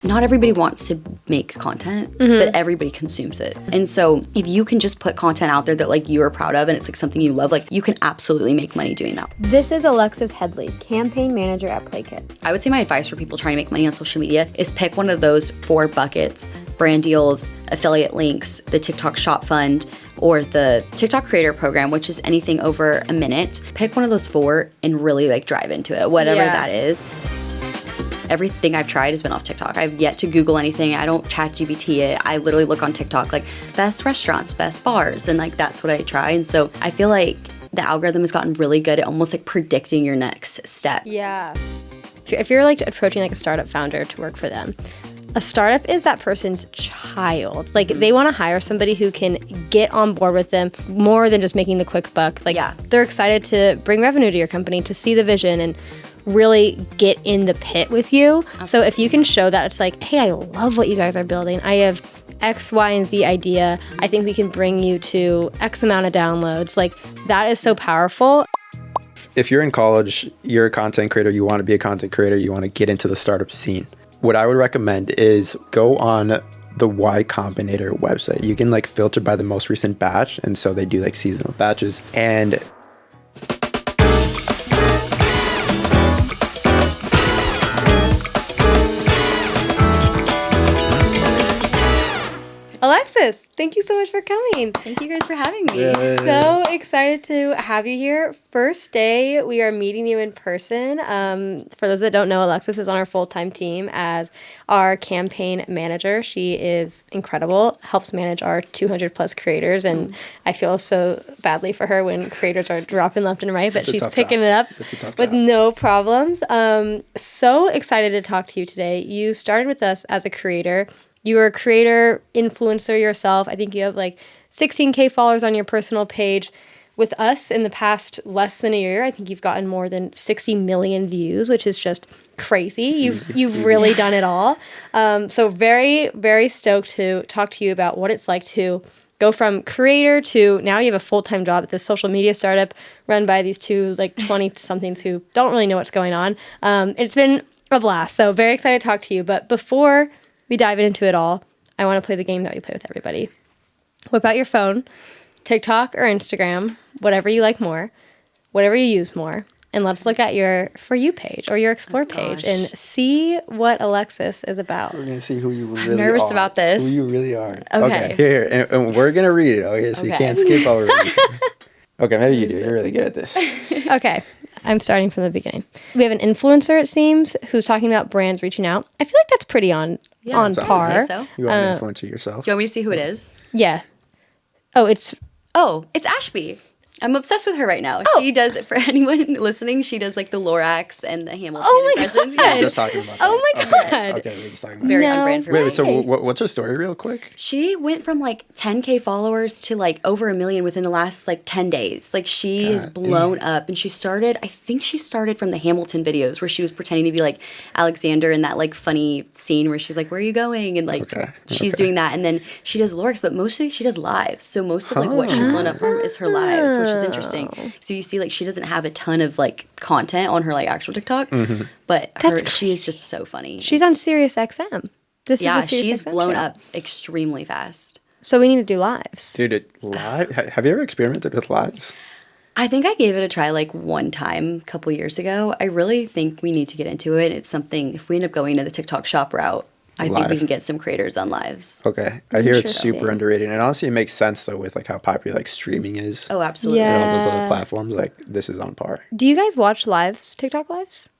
Not everybody wants to make content, but everybody consumes it. And so if you can just put content out there that like you're proud of and it's like something you love, like you can absolutely make money doing that. This is Alexis Hedley, campaign manager at Playkit. I would say my advice for people trying to make money on social media is pick one of those 4 buckets: brand deals, affiliate links, the TikTok shop fund, or the TikTok creator program, which is anything over a minute. Pick one of those 4 and really like drive into it, whatever that is. Everything I've tried has been off TikTok. I've yet to Google anything. I don't chat GPT it. I literally look on TikTok, like best restaurants, best bars, and like that's what I try. And so I feel like the algorithm has gotten really good at almost like predicting your next step. Yeah. If you're like approaching like a startup founder to work for them, a startup is that person's child. Like they want to hire somebody who can get on board with them more than just making the quick buck. Like they're excited to bring revenue to your company, to see the vision and really get in the pit with you. Okay. So if you can show that it's like, hey, I love what you guys are building. I have X, Y, and Z idea. I think we can bring you to X amount of downloads. Like that is so powerful. If you're in college, you're a content creator, you want to be a content creator, you want to get into the startup scene. What I would recommend is go on the Y Combinator website. You can like filter by the most recent batch. And so they do like seasonal batches. And Alexis, thank you so much for coming. Thank you guys for having me. Yay. So excited to have you here. First day, we are meeting you in person. For those that don't know, Alexis is on our full-time team as our campaign manager. She is incredible, helps manage our 200 plus creators, and I feel so badly for her when creators are dropping left and right, but she's picking it up with no problems. So excited to talk to you today. You started with us as a creator. You were a creator, influencer yourself. I think you have like 16K followers on your personal page. With us in the past less than a year, I think you've gotten more than 60 million views, which is just crazy. You've really done it all. So very, very stoked to talk to you about what it's like to go from creator to now you have a full-time job at this social media startup run by these 2 like 20-somethings who don't really know what's going on. It's been a blast. So very excited to talk to you. But before we dive into it all, I want to play the game that we play with everybody. Whip out your phone, TikTok or Instagram, whatever you like more, whatever you use more, and let's look at your For You page or your Explore page and see what Alexis is about. we're going to see who you really are. I'm nervous about this. Who you really are. Okay. Here. And we're going to read it. Okay, so you can't skip over it. Okay, maybe you do. You're really good at this. Okay. I'm starting from the beginning. We have an influencer, it seems, who's talking about brands reaching out. I feel like that's pretty on par. I would say so. You are an influencer yourself. Do you want me to see who it is? Yeah. Oh, it's Ashby. I'm obsessed with her right now. Oh. She does it for anyone listening. She does like the Lorax and the Hamilton impression. God. We're just talking about that. Oh my God. Okay, we're just talking about Very that. on brand for Wait, me. so what's her story real quick? She went from like 10K followers to like over 1 million within the last like 10 days. Like she has blown up, and I think she started from the Hamilton videos where she was pretending to be like Alexander in that like funny scene where she's like, where are you going? And like she's doing that. And then she does Lorax, but mostly she does lives. So most of like what she's blown up from is her lives, which is interesting. So you see like she doesn't have a ton of like content on her like actual TikTok, but she is just so funny. She's on Sirius XM. She's blown up extremely fast. So we need to do lives. Dude, live? Have you ever experimented with lives? I think I gave it a try like one time a couple years ago. I really think we need to get into it. It's something, if we end up going to the TikTok shop route, I think we can get some creators on lives. Okay. I hear it's super underrated. And honestly, it makes sense, though, with like how popular like streaming is. Oh, absolutely. Yeah. And all those other platforms, like this is on par. Do you guys watch lives, TikTok lives?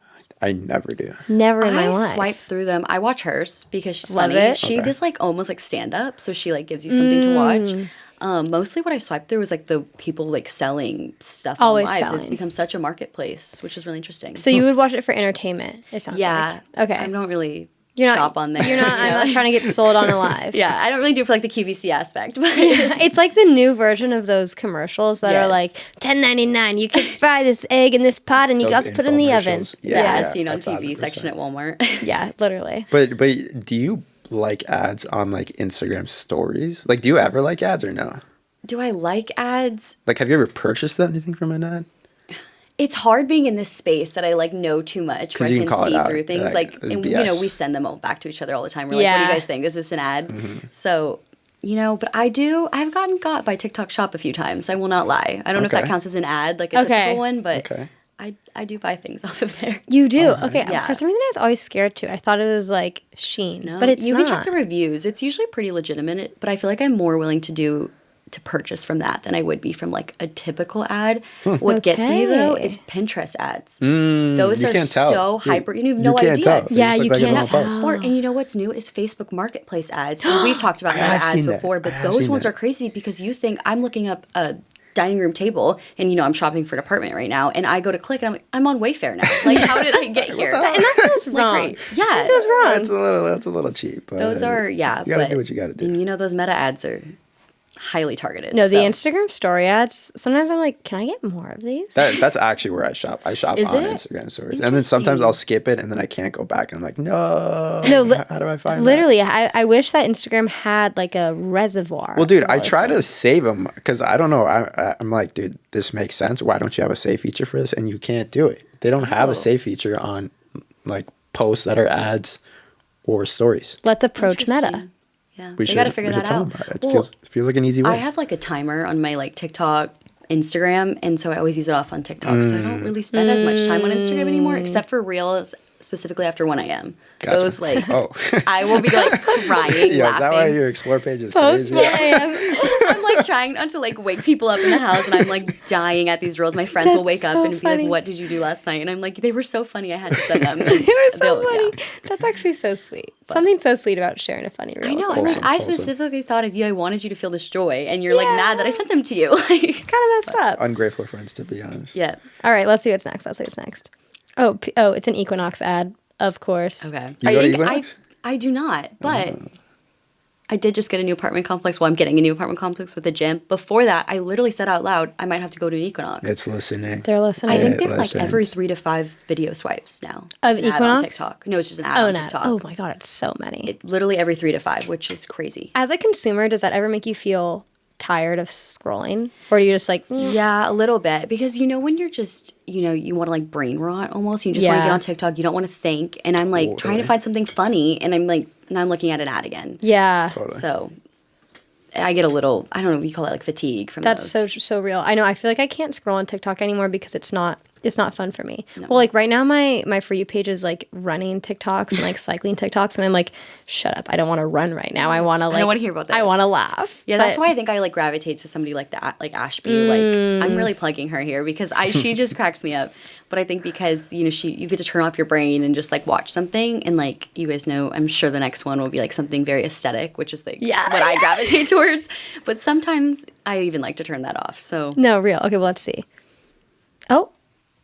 I never do. Never in my life. I swipe through them. I watch hers because she's Love funny. it. She does like almost like stand up, so she like gives you something to watch. Mostly what I swiped through was like the people like selling stuff Always on lives. selling. It's become such a marketplace, which is really interesting. So you would watch it for entertainment, it sounds like. Okay. I don't really You're shop on there. I'm not trying to get sold on a live. Yeah, I don't really do it for like the QVC aspect. But It's like the new version of those commercials that are like $10.99. You can fry this egg in this pot and you can Those also put it in the oven. infomercials. yeah, seen on 1,000%. TV section at Walmart. Yeah, literally. But do you like ads on like Instagram stories? Like, do you ever like ads or no? Do I like ads? Like, have you ever purchased anything from an ad? It's hard being in this space that I like know too much where I you can can call it see out. through things. Like, Like, it's and, BS. we send them all back to each other all the time. We're like, what do you Yeah. guys think? Is this an ad? So, but I've gotten got by TikTok Shop a few times. I will not lie. I don't know if that Okay. counts as an ad, like a Okay. typical one, but Okay. I do buy things off of there. You do? Okay. Yeah. For some reason, I was always scared too. I thought it was like Shein, No, but it's you not. can check the reviews. It's usually pretty legitimate, but I feel like I'm more willing to purchase from that than I would be from like a typical ad. What gets me though Okay. is Pinterest ads. Those you are can't tell. so Dude, hyper. You have no can't idea. tell. They Yeah, just you look like a can't normal post. tell. And you know what's new is Facebook Marketplace ads. And we've talked about I have Meta ads seen that. before, I but have those seen ones that. are crazy because you think I'm looking up a dining room table and I'm shopping for an apartment right now and I go to click and I'm like, I'm on Wayfair now. Like, how did I get here? And that feels wrong. Right. Yeah. That feels wrong. That's a little cheap. But Those are, yeah. You gotta but do what you gotta do. those Meta ads are highly targeted. No, the so. Instagram story ads. Sometimes I'm like, can I get more of these? That's actually where I shop. I shop Is on it? Instagram stories, and then sometimes I'll skip it, and then I can't go back, and I'm like, no. How do I find that? Literally, I wish that Instagram had like a reservoir. Well, dude, of I all the try to things. save them because I don't know. I'm like, dude, this makes sense. Why don't you have a save feature for this? And you can't do it. They don't have Oh. a save feature on like posts that are ads or stories. Let's approach Meta. Interesting. Yeah, We they should got to figure we should that tell out. them about it. Well, It feels like an easy way. I have like a timer on my like TikTok, Instagram, and so I always use it off on TikTok. So I don't really spend as much time on Instagram anymore, except for Reels, specifically after 1 a.m. Gotcha. Those like, Oh. I will be like crying, Yeah, is that why laughing. your explore page is Post crazy? 1 a.m. I'm like trying not to like wake people up in the house, and I'm like dying at these reels. My friends will That's wake up so and be funny. like, "What did you do last night?" And I'm like, "They were so funny. I had to send them." They were so They'll- funny. yeah. That's actually so sweet. Something so sweet about sharing a funny reel. I know. Wholesome, I wholesome. specifically thought of you. I wanted you to feel this joy, and you're like mad that I sent them to you. Like, Kind of messed up. Ungrateful friends, to be honest. yeah. All right, let's see what's next. Oh, it's an Equinox ad, of course. Okay. You go to Equinox? I do not, but I did just get a new apartment complex. Well, I'm getting a new apartment complex with a gym. Before that, I literally said out loud, I might have to go to an Equinox. It's listening. They're listening. I think It they're like listens. every 3 to 5 video swipes now. Of It's an ad on Equinox? TikTok. No, it's just an ad Oh, on an ad. TikTok. Oh my god, it's so many. Literally every 3 to 5, which is crazy. As a consumer, does that ever make you feel tired of scrolling, or do you just like? Yeah, a little bit. Because, when you're just, you want to like brain rot almost. You just want to Yeah. get on TikTok. You don't want to think. And I'm like trying to find something funny. And I'm like, now I'm looking at an ad again. Yeah, Totally. So I get a little, I don't know, you call it like fatigue from that's those. so real. I know. I feel like I can't scroll on TikTok anymore because it's not fun for me. Well, like right now, my For You page is like running TikToks and like cycling TikToks, and I'm like, shut up! I don't want to run right now. I want to like. don't wanna hear about I this. want to laugh. Yeah, that's But- why I think I like gravitate to somebody like that, like Ashby. Like I'm really plugging her here because she just cracks me up. But I think because you get to turn off your brain and just like watch something, and like you guys know, I'm sure the next one will be like something very aesthetic, which is like what I gravitate towards. But sometimes I even like to turn that off. So No, real. Okay, well, let's see. Oh,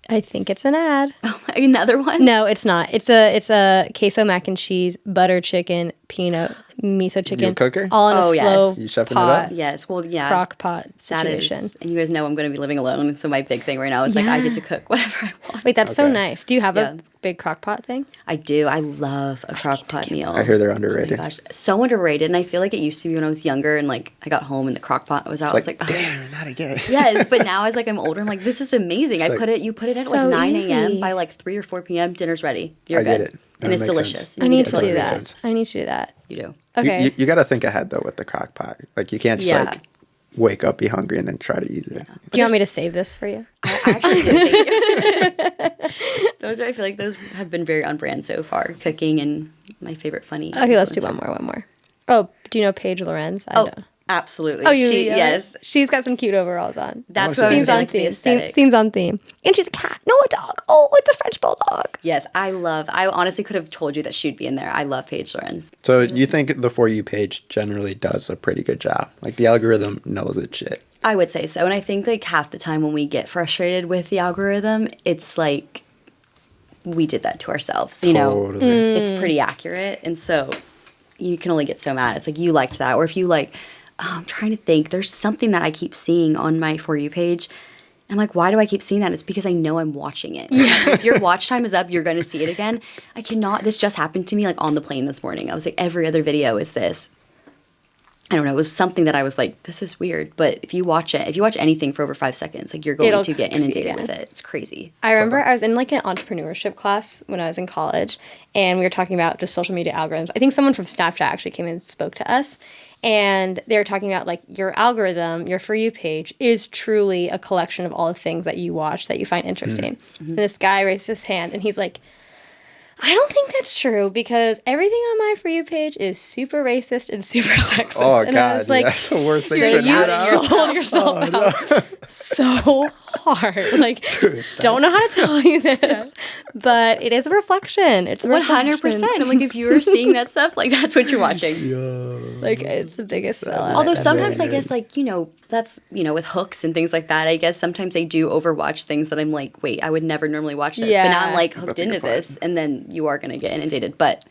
I think it's an ad. another one. No, it's not. It's a queso mac and cheese, butter chicken, peanut, miso chicken. a cooker? All in Oh, a yes. slow You chefing it pot, up? Yes. Well, yeah. crock pot That situation. is, and you guys know I'm going to be living alone, and so my big thing right now is like I get to cook whatever I want. Wait, that's so Okay. nice. Do you have Yeah. a big crock pot thing? I do. I love a crock pot meal. I hear they're Oh my underrated. gosh, so underrated. And I feel like it used to be when I was younger and like I got home and the crock pot was out. I was like, "Ugh." damn, not again. Yes, but now as like I'm older, I'm like, this is amazing. It's You put it in at so like 9 a.m. easy. By like 3 or 4 p.m. Dinner's ready. You're I good. get it. And That it's makes delicious. sense. You I need to it do makes that. sense. I need to do that. You do. Okay. You got to think ahead though with the crock pot. Like you can't just Yeah. like wake up, be hungry, and then try to use it. Do you want me to save this for you? I actually do. Thank you. I feel like those have been very on brand so far. Cooking and my favorite funny. Okay, let's do influencer. one more. Oh, do you know Paige Lorenz? I Oh, know. absolutely. Oh, yes. She's got some cute overalls on. That's Oh, what I seems was on like the theme. aesthetic. Seems on theme. And she's a cat. No, a dog. Oh, it's a French bulldog. Yes, I honestly could have told you that she'd be in there. I love Paige Lorenz. So you think the For You page generally does a pretty good job? Like the algorithm knows its shit. I would say so. And I think like half the time when we get frustrated with the algorithm, it's like we did that to ourselves. You know, Totally. it's pretty accurate. And so you can only get so mad. It's like you liked that. Or if you like, I'm trying to think, there's something that I keep seeing on my For You page. I'm like, why do I keep seeing that? It's because I know I'm watching it. Like, if your watch time is up, you're going to see it again. This just happened to me like on the plane this morning. I was like, every other video is this. I don't know, it was something that I was like, this is weird. But if you watch anything for over 5 seconds, like you're going to get inundated with it. It's crazy. I remember I was in like an entrepreneurship class when I was in college, and we were talking about just social media algorithms. I think someone from Snapchat actually came and spoke to us, and they were talking about like your algorithm, your For You page is truly a collection of all the things that you watch that you find interesting. And this guy raised his hand, and he's like, I don't think that's true because everything on my For You page is super racist and super sexist. Oh, and God. I was like, That's the worst thing so to you sold yourself out so hard. Like, don't know how to tell you this, but it is a reflection. It's a 100%. I'm like, if you were seeing that stuff, like that's what you're watching. Like, it's the biggest sellout. Although sometimes I guess like, that's, with hooks and things like that, I guess sometimes I do overwatch things that I'm like, wait, I would never normally watch this. But now I'm like hooked into this, and then you are going to get inundated. But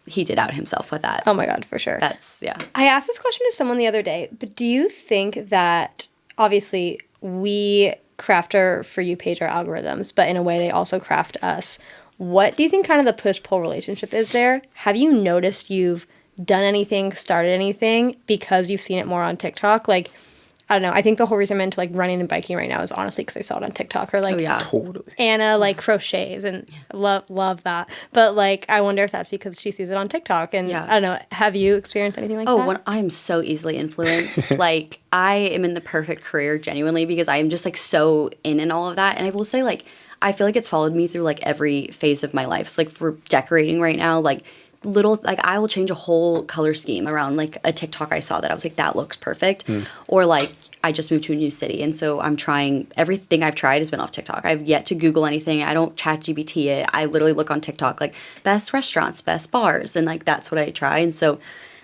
he did out himself with that. Oh my God, for sure. That's, yeah. I asked this question to someone the other day, but do you think that obviously we craft our For You page, our algorithms, but in a way they also craft us? What do you think kind of the push-pull relationship is there? Have you noticed you've done anything, started anything because you've seen it more on TikTok? Like, I don't know. I think the whole reason I'm into like running and biking right now is honestly because I saw it on TikTok. Or like Totally. Anna like crochets and love that. But like I wonder if that's because she sees it on TikTok. And I don't know. Have you experienced anything like that? Oh, I'm so easily influenced. Like I am in the perfect career genuinely because I am just like so in all of that. And I will say like I feel like it's followed me through like every phase of my life. So like for decorating right now, like I will change a whole color scheme around like a TikTok I saw that I was like, that looks perfect. Or like I just moved to a new city, and so I'm trying, everything I've tried has been off TikTok. I've yet to Google anything. I don't chat GBT it. I literally look on TikTok like best restaurants, best bars, and like that's what I try. And so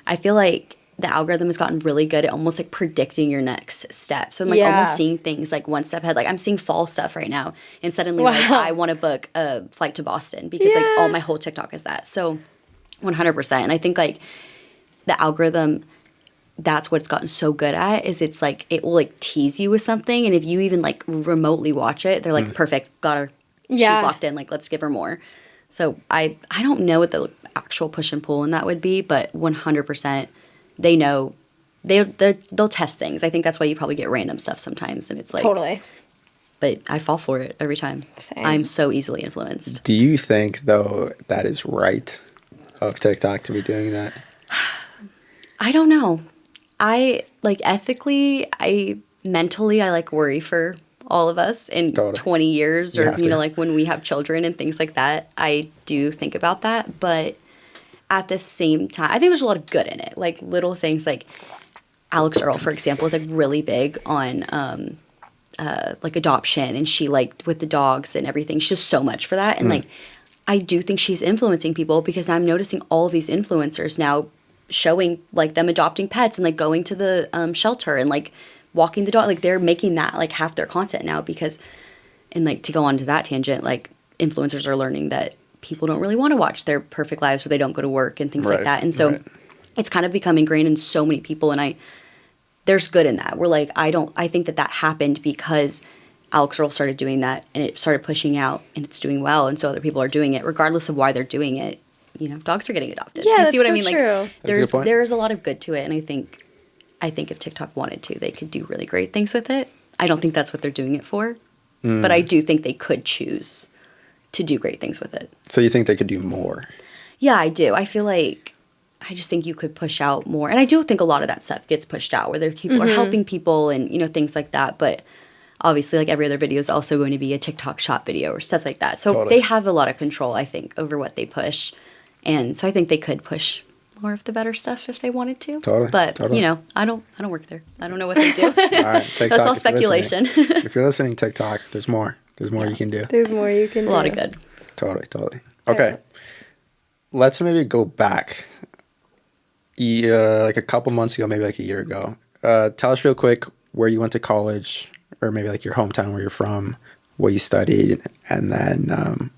I feel like the algorithm has gotten really good at almost like predicting your next step. So I'm like almost seeing things like one step ahead. Like I'm seeing fall stuff right now, and suddenly like I want to book a flight to Boston because like all my whole TikTok is that. So 100%. And I think like the algorithm, that's what it's gotten so good at, is it's like it will like tease you with something, and if you even like remotely watch it, they're like, perfect, got her, she's locked in, like let's give her more. So I don't know what the actual push and pull in that would be, but 100% they know, they'll test things. I think that's why you probably get random stuff sometimes, and it's like Totally. But I fall for it every time. Same. I'm so easily influenced. Do you think though that is right of TikTok to be doing that? I don't know. I like ethically, mentally I like worry for all of us in 20 years or like when we have children and things like that. I do think about that, but at the same time, I think there's a lot of good in it. Like little things like Alex Earl, for example, is like really big on like adoption, and she like with the dogs and everything. She's just so much for that. And like I do think she's influencing people because I'm noticing all of these influencers now showing like them adopting pets and like going to the shelter and like walking the dog. Like they're making that like half their content now because, and like to go on to that tangent, like influencers are learning that people don't really want to watch their perfect lives where they don't go to work and things like that. And so it's kind of become ingrained in so many people. And there's good in that. We're like, I think that happened because Alex Earl started doing that and it started pushing out and it's doing well. And so other people are doing it regardless of why they're doing it. Dogs are getting adopted. Yeah, you see what I mean? True. Like there's a lot of good to it. And I think if TikTok wanted to, they could do really great things with it. I don't think that's what they're doing it for, but I do think they could choose to do great things with it. So you think they could do more? Yeah, I do. I feel like I just think you could push out more. And I do think a lot of that stuff gets pushed out where people are helping people and, things like that. But obviously, like every other video is also going to be a TikTok shop video or stuff like that. So they have a lot of control, I think, over what they push. And so I think they could push more of the better stuff if they wanted to. But, I don't work there. I don't know what they do. All right, TikTok, that's all speculation. If you're listening, TikTok, there's more. There's more you can do. There's more you can do. It's a lot of good. Totally. Okay. Let's maybe go back like a couple months ago, maybe like a year ago. Tell us real quick where you went to college, or maybe like your hometown where you're from, what you studied, and then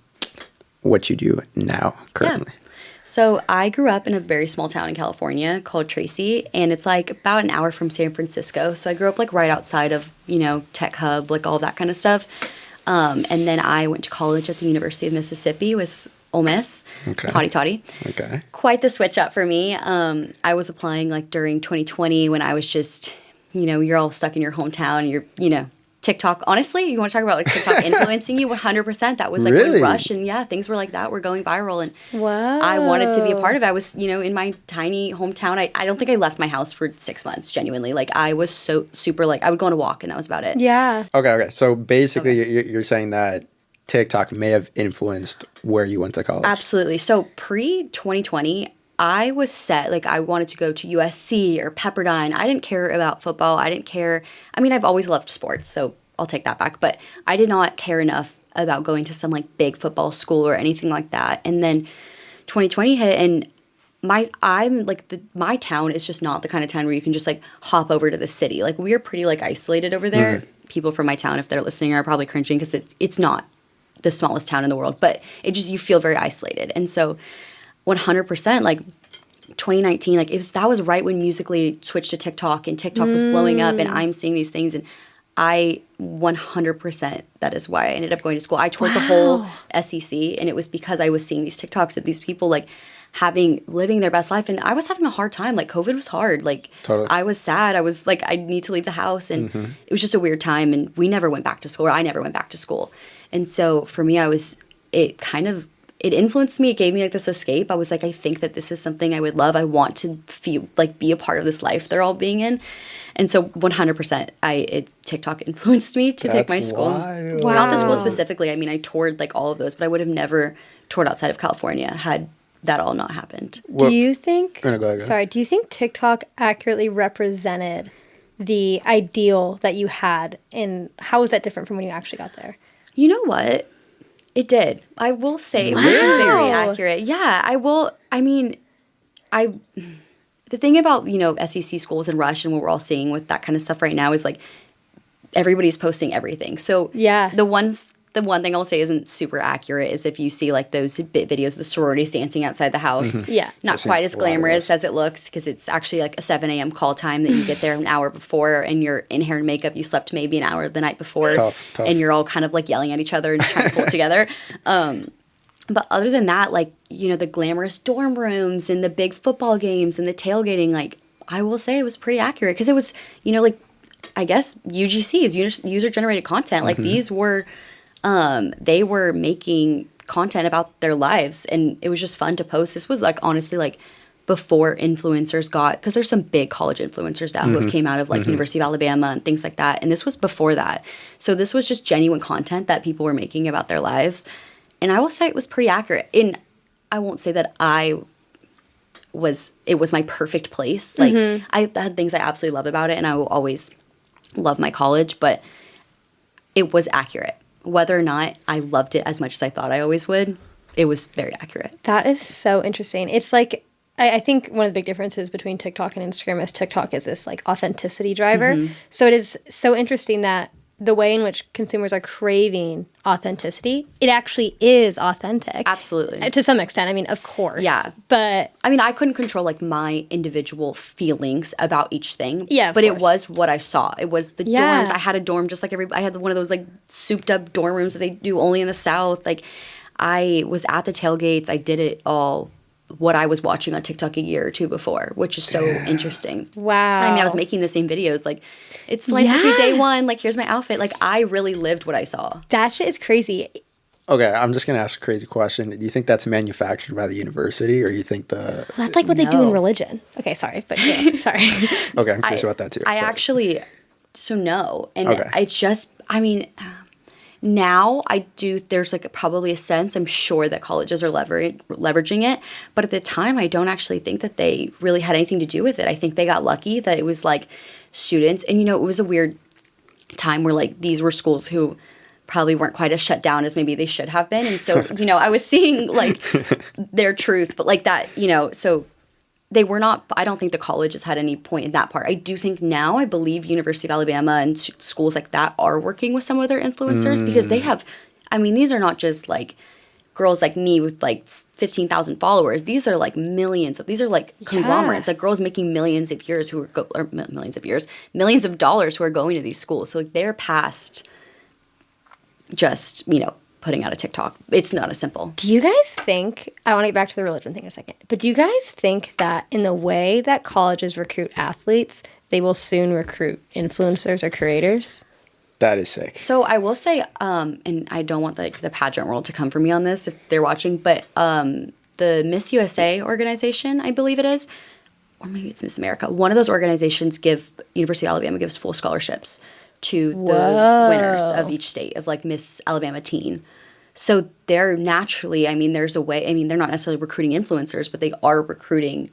what you do now currently. Yeah. So I grew up in a very small town in California called Tracy, and it's like about an hour from San Francisco. So I grew up like right outside of, Tech Hub, like all that kind of stuff. And then I went to college at the University of Mississippi. It was Ole Miss. Okay. Hotty toddy. Okay. Quite the switch up for me. I was applying like during 2020 when I was just, you're all stuck in your hometown. You're, TikTok. Honestly, you want to talk about like TikTok influencing you? 100%. That was like Really? when Rush and things were like that. We're going viral, and Wow. I wanted to be a part of it. I was, in my tiny hometown. I don't think I left my house for 6 months. Genuinely, like I was so super like I would go on a walk and that was about it. Yeah. Okay. So basically, you're saying that TikTok may have influenced where you went to college. Absolutely. So pre 2020. I was set, like I wanted to go to USC or Pepperdine. I didn't care about football. I didn't care. I mean, I've always loved sports, so I'll take that back. But I did not care enough about going to some like big football school or anything like that. And then 2020 hit, and my town is just not the kind of town where you can just like hop over to the city. Like we're pretty like isolated over there. Mm-hmm. People from my town, if they're listening, are probably cringing because it's not the smallest town in the world, but you feel very isolated. And so 100%, like 2019, like that was right when Musical.ly switched to TikTok and TikTok was blowing up, and I'm seeing these things, and I 100%, that is why I ended up going to school. I toured the whole SEC, and it was because I was seeing these TikToks of these people like living their best life, and I was having a hard time. Like COVID was hard. Like totally. I was sad. I was like, I need to leave the house, and it was just a weird time, and we never went back to school, or I never went back to school. And so for me, it influenced me. It gave me like this escape. I was like, I think that this is something I would love. I want to feel like be a part of this life they're all being in. And so 100%, TikTok influenced me to pick my school. Wild. Wow. Not the school specifically. I mean, I toured like all of those, but I would have never toured outside of California had that all not happened. Do you think, go ahead. Sorry, do you think TikTok accurately represented the ideal that you had, and how was that different from when you actually got there? You know what? It did. I will say it was very accurate. Yeah, I will. I mean, the thing about, SEC schools and Rush and what we're all seeing with that kind of stuff right now is like everybody's posting everything. So yeah, the one thing I'll say isn't super accurate is if you see like those bit videos of the sororities dancing outside the house. Mm-hmm. Yeah. Not quite as glamorous as it looks, because it's actually like a 7 a.m. call time that you get there an hour before, and you're in hair and makeup. You slept maybe an hour the night before. Tough. And you're all kind of like yelling at each other and trying to pull it together. But other than that, like, the glamorous dorm rooms and the big football games and the tailgating, like, I will say it was pretty accurate, because it was, like, I guess UGC is user-generated content. Like, these were, they were making content about their lives, and it was just fun to post. This was, like, honestly, like, before influencers got, because there's some big college influencers now who have came out of, like, University of Alabama and things like that, and this was before that. So this was just genuine content that people were making about their lives. And I will say it was pretty accurate. And I won't say that it was my perfect place. Like, I had things I absolutely love about it, and I will always love my college, but it was accurate. Whether or not I loved it as much as I thought I always would, it was very accurate. That is so interesting. It's like, I think one of the big differences between TikTok and Instagram is TikTok is this like authenticity driver. So it is so interesting that the way in which consumers are craving authenticity, it actually is authentic. Absolutely. To some extent. I mean, of course. Yeah. But I mean, I couldn't control like my individual feelings about each thing. Yeah, but course. It was what I saw. It was the Yeah. dorms. I had a dorm just like I had one of those like souped up dorm rooms that they do only in the South. Like, I was at the tailgates. I did it all what I was watching on TikTok a year or two before, which is so interesting. wow. I mean, I was making the same videos. Like, it's philanthropy day one. Like, here's my outfit. Like, I really lived what I saw. That shit is crazy. Okay, I'm just going to ask a crazy question. Do you think that's manufactured by the university, or you think the... That's like what they do in No. religion. Okay, sorry. But yeah, sorry. Okay, I'm curious about that too. I but- actually, so no. And Okay. I just, I mean, now there's like probably a sense, I'm sure that colleges are leveraging it. But at the time, I don't actually think that they really had anything to do with it. I think they got lucky that it was like students. And, it was a weird time where like these were schools who probably weren't quite as shut down as maybe they should have been. And so, I was seeing like their truth, but like that, so they were not, I don't think the colleges had any point in that part. I do think now, I believe University of Alabama and schools like that are working with some of their influencers because they have, I mean, these are not just like girls like me with like 15,000 followers. These are like these are like conglomerates, like girls making millions of dollars who are going to these schools. So like they're past just, putting out a TikTok. It's not as simple. Do you guys think, I want to get back to the religion thing in a second, but do you guys think that in the way that colleges recruit athletes, they will soon recruit influencers or creators? That is sick. So I will say, and I don't want like the pageant world to come for me on this if they're watching, but the Miss USA organization, I believe it is, or maybe it's Miss America. One of those organizations University of Alabama gives full scholarships to the winners of each state of like Miss Alabama Teen. So they're naturally, I mean, there's a way, I mean, they're not necessarily recruiting influencers, but they are recruiting.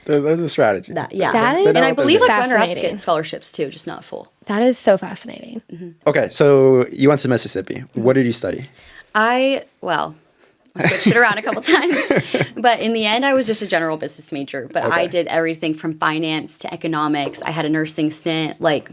There's a strategy. That, yeah. That is and I believe like runner-ups fascinating. get scholarships too, just not full. That is so fascinating. Okay, so you went to Mississippi. What did you study? I switched it around a couple times, but in the end, I was just a general business major. But I did everything from finance to economics. I had a nursing stint. Like,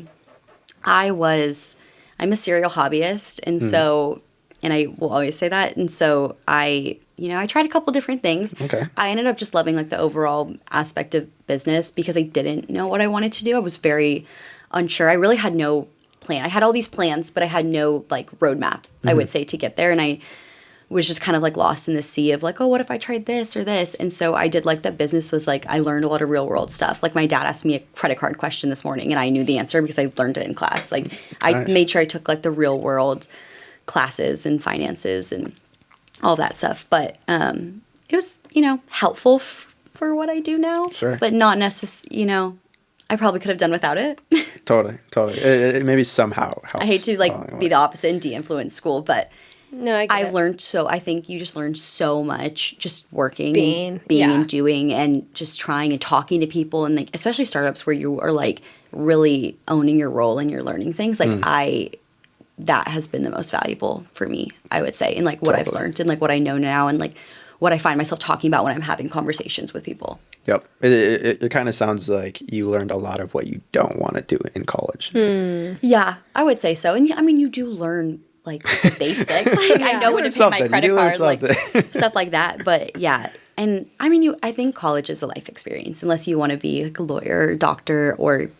I'm a serial hobbyist, and so, and I will always say that. And so I tried a couple different things. Okay. I ended up just loving like the overall aspect of business because I didn't know what I wanted to do. I was very unsure. I really had no plan. I had all these plans, but I had no like roadmap, I would say, to get there. And I was just kind of like lost in the sea of like, oh, what if I tried this or this? And so I did like that business was like, I learned a lot of real world stuff. Like my dad asked me a credit card question this morning and I knew the answer because I learned it in class. Like I made sure I took like the real world classes and finances and all that stuff. But it was, helpful for what I do now. Sure. But not necessarily, I probably could have done without it. Totally. It maybe somehow helped. I hate to like be the opposite and de-influence school, but No, I've learned I think you just learn so much just working, being yeah. and doing and just trying and talking to people and like especially startups where you are like really owning your role and you're learning things. Like that has been the most valuable for me, I would say, and like what I've learned and like what I know now and like what I find myself talking about when I'm having conversations with people. Yep. It kind of sounds like you learned a lot of what you don't want to do in college. Yeah, I would say so. And I mean, you do learn like the basics. Like I know when to pay my credit card, like stuff like that. But yeah, and I mean, I think college is a life experience unless you want to be like a lawyer, or doctor, or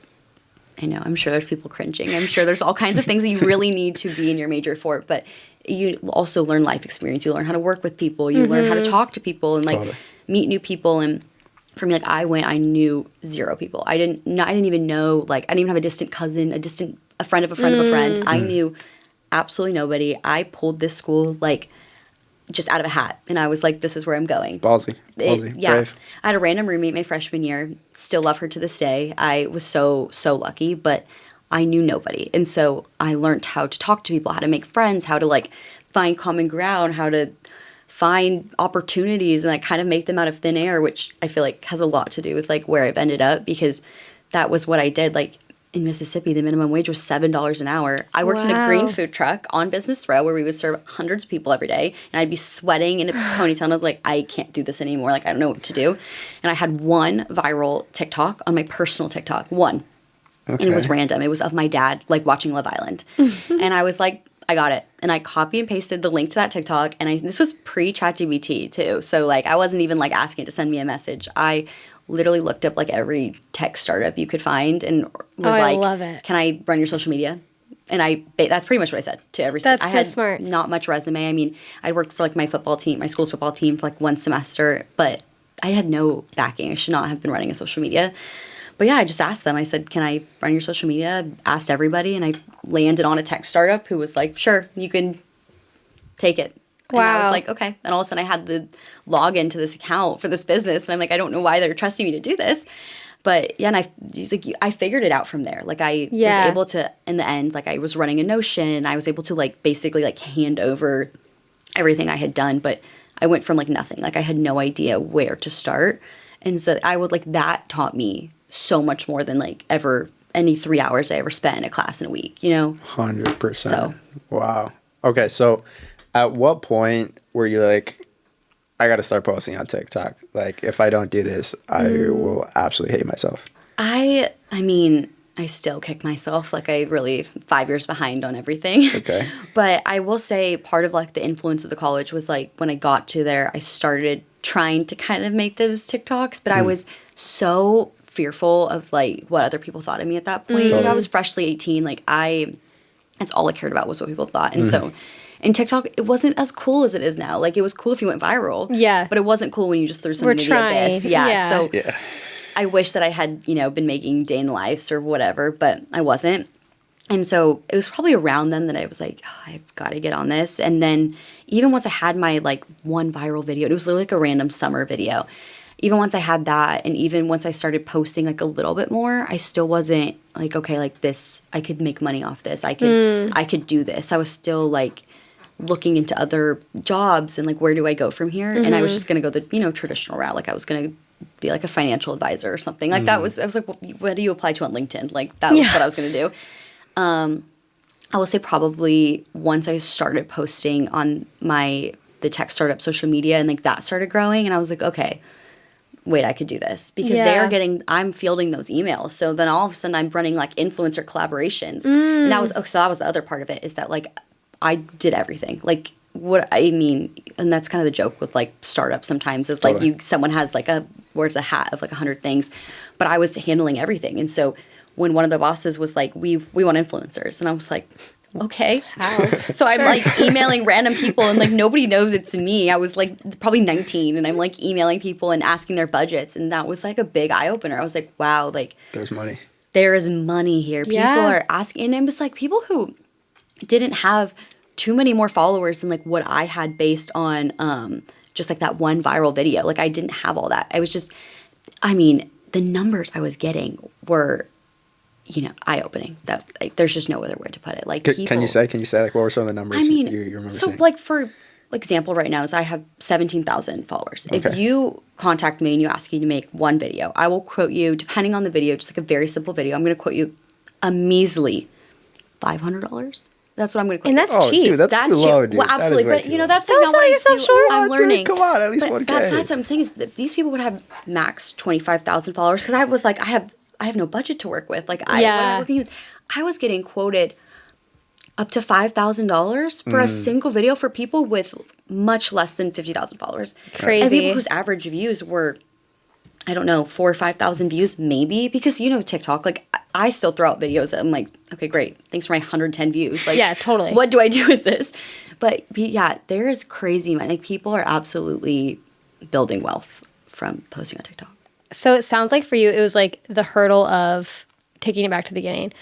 I know I'm sure there's people cringing. I'm sure there's all kinds of things that you really need to be in your major for. But you also learn life experience. You learn how to work with people. You learn how to talk to people and like meet new people. And for me, like I knew zero people. I didn't even know, like I didn't even have a distant cousin, a friend of a friend of a friend. I knew absolutely nobody. I pulled this school like just out of a hat, and I was like, "This is where I'm going." Ballsy. Yeah, Brave. I had a random roommate my freshman year. Still love her to this day. I was so lucky, but I knew nobody, and so I learned how to talk to people, how to make friends, how to like find common ground, how to find opportunities, and like kind of make them out of thin air, which I feel like has a lot to do with like where I've ended up because that was what I did. Like in Mississippi, the minimum wage was $7 an hour. I worked in a green food truck on Business Row where we would serve hundreds of people every day, and I'd be sweating in a ponytail, and I was like, I can't do this anymore. Like, I don't know what to do. And I had one viral TikTok on my personal TikTok, one. Okay. And it was random. It was of my dad, like, watching Love Island. And I was like, I got it. And I copy and pasted the link to that TikTok, and this was pre-ChatGPT, too. So, like, I wasn't even, like, asking it to send me a message. I literally looked up like every tech startup you could find and was like, I love it. Can I run your social media? And that's pretty much what I said to every. That's I so had smart. Not much resume. I mean, I worked for like my school's football team for like one semester, but I had no backing. I should not have been running a social media. But yeah, I just asked them. I said, can I run your social media? Asked everybody, and I landed on a tech startup who was like, sure, you can take it. Wow. And I was like, okay. And all of a sudden I had the login to this account for this business. And I'm like, I don't know why they're trusting me to do this. But yeah, and I figured it out from there. Like I was able to, in the end, like I was running a Notion. I was able to like basically like hand over everything I had done. But I went from like nothing. Like I had no idea where to start. And so I would like, that taught me so much more than like any 3 hours I ever spent in a class in a week, 100%. So. Wow. Okay. So at what point were you like, I got to start posting on TikTok? Like, if I don't do this, I will absolutely hate myself. I mean, I still kick myself. Like, I really 5 years behind on everything. Okay. But I will say part of, like, the influence of the college was, like, when I got to there, I started trying to kind of make those TikToks. But I was so fearful of, like, what other people thought of me at that point. I was freshly 18. Like, that's all I cared about was what people thought. And so And TikTok, it wasn't as cool as it is now. Like, it was cool if you went viral. Yeah. But it wasn't cool when you just threw something into the abyss. Yeah. So I wish that I had, been making day in the lives or whatever, but I wasn't. And so it was probably around then that I was like, oh, I've got to get on this. And then even once I had my, like, one viral video, it was literally like a random summer video. Even once I had that, and even once I started posting, like, a little bit more, I still wasn't like, okay, like, this, I could make money off this. I could do this. I was still, like, looking into other jobs and, like, where do I go from here? And I was just going to go the, traditional route. Like, I was going to be, like, a financial advisor or something. Like, I was like, well, what do you apply to on LinkedIn? Like, that was what I was going to do. I will say probably once I started posting on the tech startup social media and, like, that started growing, and I was like, okay, wait, I could do this, because I'm fielding those emails. So then all of a sudden I'm running, like, influencer collaborations. And that was the other part of it, is that, like, I did everything. Like, what I mean, and that's kind of the joke with, like, startups sometimes, is like someone has, like, wears a hat of, like, 100 things, but I was handling everything. And so when one of the bosses was like, we want influencers, and I was like, okay. How? So I'm like emailing random people, and, like, nobody knows it's me. I was, like, probably 19, and I'm, like, emailing people and asking their budgets, and that was, like, a big eye opener. I was like, wow, like, there's money. There is money here. People are asking, and it was like people who didn't have too many more followers than, like, what I had based on just, like, that one viral video. Like, I didn't have all that. I was just, I mean, the numbers I was getting were, eye-opening. That, like, there's just no other word to put it. Like, can you say, like, what were some of the numbers you remember so seeing? Like, for example, right now is I have 17,000 followers. Okay. If you contact me and you ask me to make one video, I will quote you, depending on the video, just like a very simple video, I'm going to quote you a measly $500. That's what I'm going to quote. And that's cheap. Dude, that's too low, dude. Well, absolutely. But, that's don't sell yourself short. I'm learning. Dude, come on, at least but 1K. That's what I'm saying, is that these people would have max 25,000 followers, because I was like, I have no budget to work with. Like, when I'm working with, I was getting quoted up to $5,000 for a single video for people with much less than 50,000 followers. Crazy. And people whose average views were, I don't know, 4,000 or 5,000 views maybe, because TikTok, like, I still throw out videos that I'm like, okay, great, thanks for my 110 views. Like, yeah, totally. What do I do with this? But yeah, there is crazy money. Like, people are absolutely building wealth from posting on TikTok. So it sounds like for you, it was like the hurdle of taking it back to the beginning.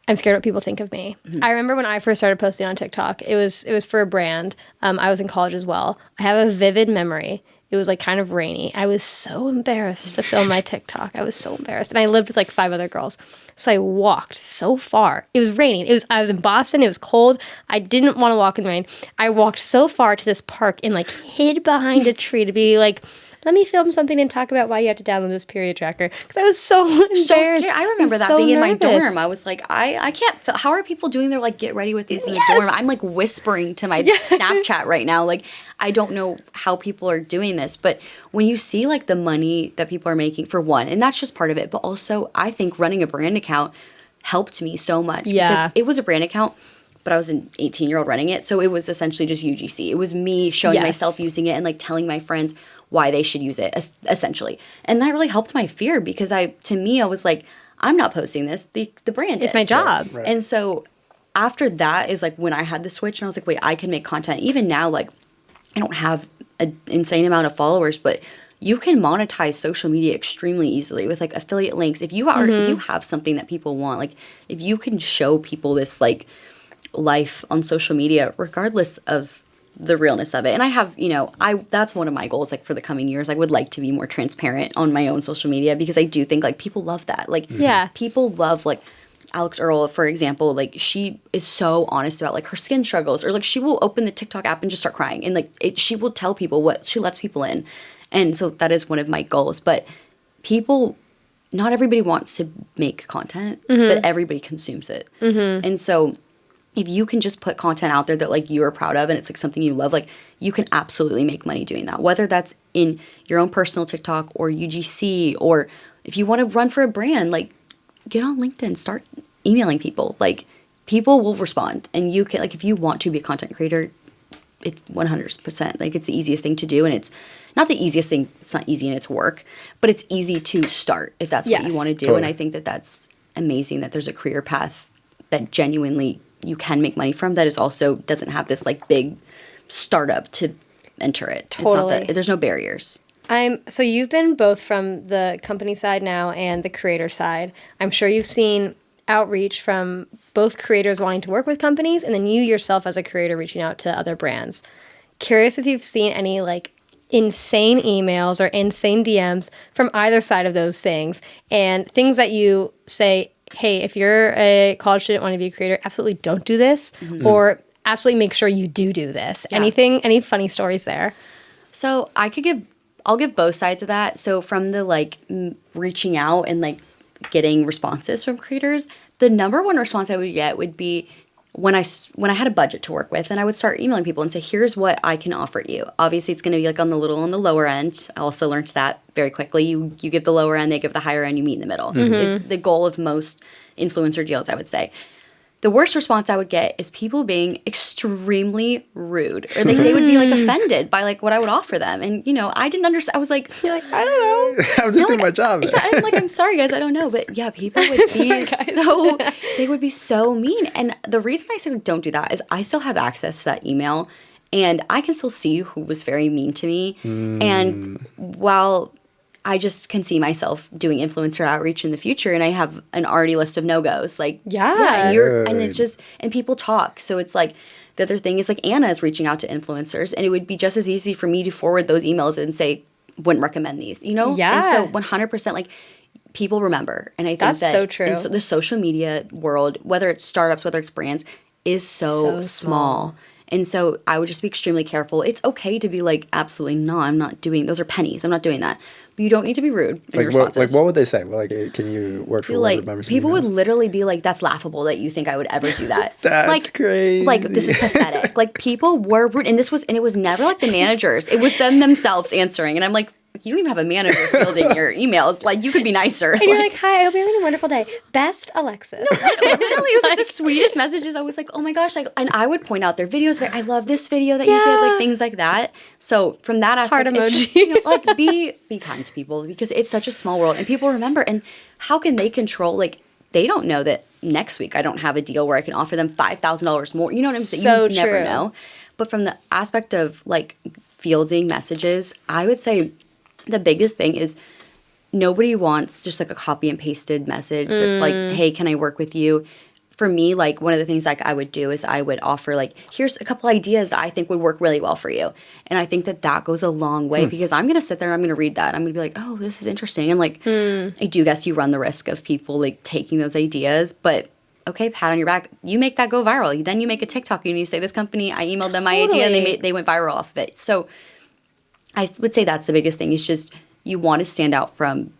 I'm scared what people think of me. Mm-hmm. I remember when I first started posting on TikTok, it was for a brand. I was in college as well. I have a vivid memory. It was, like, kind of rainy. I was so embarrassed to film my TikTok. I was so embarrassed. And I lived with, like, 5 other girls. So I walked so far. It was raining. I was in Boston. It was cold. I didn't want to walk in the rain. I walked so far to this park and, like, hid behind a tree to be like, let me film something and talk about why you have to download this period tracker. Because I was so embarrassed. So scared. I remember that being in my dorm. I was like, I can't. How are people doing their, like, get ready with these in the dorm? I'm, like, whispering to my Snapchat right now. Like, I don't know how people are doing this. But when you see, like, the money that people are making, for one, and that's just part of it, but also I think running a brand account helped me so much. Yeah. Because it was a brand account, but I was an 18-year-old running it. So it was essentially just UGC. It was me showing myself using it and, like, telling my friends why they should use it, essentially. And that really helped my fear, because I was like, I'm not posting this. The brand is. It's my job. Right. And so after that is, like, when I had the switch, and I was like, wait, I can make content. Even now, like, I don't have an insane amount of followers, but you can monetize social media extremely easily with, like, affiliate links. If you if you have something that people want, like, if you can show people this, like, life on social media, regardless of the realness of it. And I have, that's one of my goals, like, for the coming years. I would like to be more transparent on my own social media, because I do think, like, people love that. Like, people love, like, Alex Earl, for example, like, she is so honest about, like, her skin struggles, or, like, she will open the TikTok app and just start crying, and, like, she will tell people what she lets people in. And so that is one of my goals. But not everybody wants to make content, but everybody consumes it. And so if you can just put content out there that, like, you're proud of, and it's, like, something you love, like, you can absolutely make money doing that. Whether that's in your own personal TikTok or UGC, or if you want to run for a brand, like, get on LinkedIn, start emailing people. Like, people will respond, and you can, like, if you want to be a content creator, it's 100%. Like, it's the easiest thing to do, and it's not the easiest thing. It's not easy, and it's work, but it's easy to start if that's what you want to do. Totally. And I think that that's amazing that there's a career path that genuinely you can make money from that is also doesn't have this like big startup to enter it. Totally. It's not there's no barriers. So you've been both from the company side now and the creator side. I'm sure you've seen outreach from both creators wanting to work with companies and then you yourself as a creator reaching out to other brands. Curious if you've seen any like insane emails or insane DMs from either side of those things and things that you say, hey, if you're a college student wanting to be a creator, absolutely don't do this or absolutely make sure you do this. Yeah. Any funny stories there? So I'll give both sides of that. So from the like reaching out and like getting responses from creators, the number one response I would get would be when I had a budget to work with, and I would start emailing people and say, here's what I can offer you. Obviously, it's going to be like on the lower end. I also learned that very quickly. You give the lower end, they give the higher end, you meet in the middle. Is the goal of most influencer deals, I would say. The worst response I would get is people being extremely rude, or they would be like offended by like what I would offer them. And I didn't understand. I was like, You're like, I don't know. I'm just doing my job. Yeah, I'm sorry guys, I don't know. But yeah, people would be they would be so mean. And the reason I said don't do that is I still have access to that email and I can still see who was very mean to me. And while I just can see myself doing influencer outreach in the future, and I have an already list of no-goes. Like, and people talk. So it's like, the other thing is like Anna is reaching out to influencers, and it would be just as easy for me to forward those emails and say, wouldn't recommend these, Yeah. And so 100% like people remember. And I think that's so true. And so the social media world, whether it's startups, whether it's brands, is so small. And so I would just be extremely careful. It's okay to be like, absolutely no, I'm not doing, those are pennies. I'm not doing that. But you don't need to be rude in your responses. What would they say? Like, can you word for word remember some people emails? would literally be like, that's laughable that you think I would ever do that. That's crazy. Like, this is pathetic. Like, people were rude. And it was never like the managers. It was them themselves answering. And I'm like, you don't even have a manager fielding your emails. Like, you could be nicer. And you're like, hi, I hope you're having a wonderful day. Best, Alexis. Literally, it was like the sweetest messages. I was like, oh my gosh. Like, and I would point out their videos. Like, I love this video that you did. Like, things like that. So from that aspect, Heart emoji. it's just, like, be kind to people because it's such a small world. And people remember. And how can they control, like, they don't know that next week I don't have a deal where I can offer them $5,000 more. You know what I'm saying? So you never true. know. But from the aspect of, like, fielding messages, I would say the biggest thing is nobody wants just like a copy and pasted message that's like, hey, can I work with you? For me, like one of the things like I would do is I would offer like, here's a couple ideas that I think would work really well for you. And I think that goes a long way because I'm going to sit there and I'm going to read that. I'm going to be like, oh, this is interesting. And like, I do guess you run the risk of people like taking those ideas, but okay, pat on your back. You make that go viral. Then you make a TikTok and you say, this company, I emailed them my idea and they went viral off of it. So I would say that's the biggest thing. It's just you want to stand out from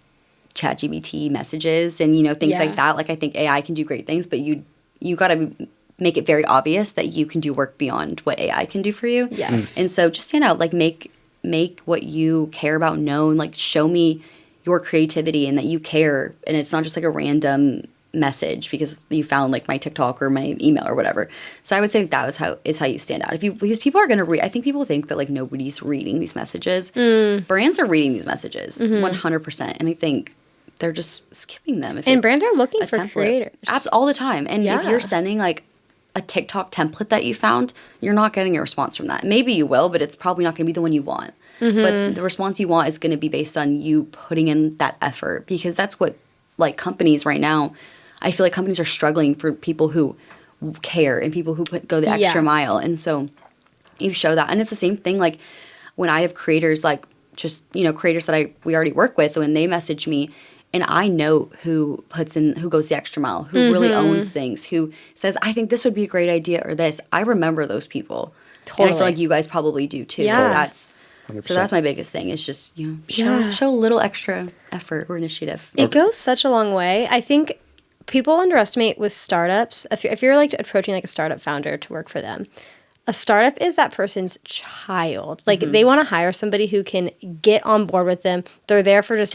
ChatGPT messages and, things like that. Like I think AI can do great things, but you got to make it very obvious that you can do work beyond what AI can do for you. Yes. And so just stand out, like make what you care about known, like show me your creativity and that you care. And it's not just like a random message because you found like my TikTok or my email or whatever. So I would say that is how you stand out. Because people are going to read. I think people think that like nobody's reading these messages. Brands are reading these messages 100%, and I think they're just skipping them. And brands are looking for creators all the time. And if you're sending like a TikTok template that you found, you're not getting a response from that. Maybe you will, but it's probably not going to be the one you want. But the response you want is going to be based on you putting in that effort, because that's what like companies right now. I feel like companies are struggling for people who care and people who go the extra mile. And so you show that. And it's the same thing like when I have creators like just, creators that we already work with, when they message me and I know who goes the extra mile, who really owns things, who says, I think this would be a great idea or this. I remember those people. Totally. And I feel like you guys probably do too. Yeah. So that's my biggest thing is just, show a little extra effort or initiative. It goes such a long way. I think people underestimate with startups, if you're like approaching like a startup founder to work for them, a startup is that person's child. Like they want to hire somebody who can get on board with them. They're there for just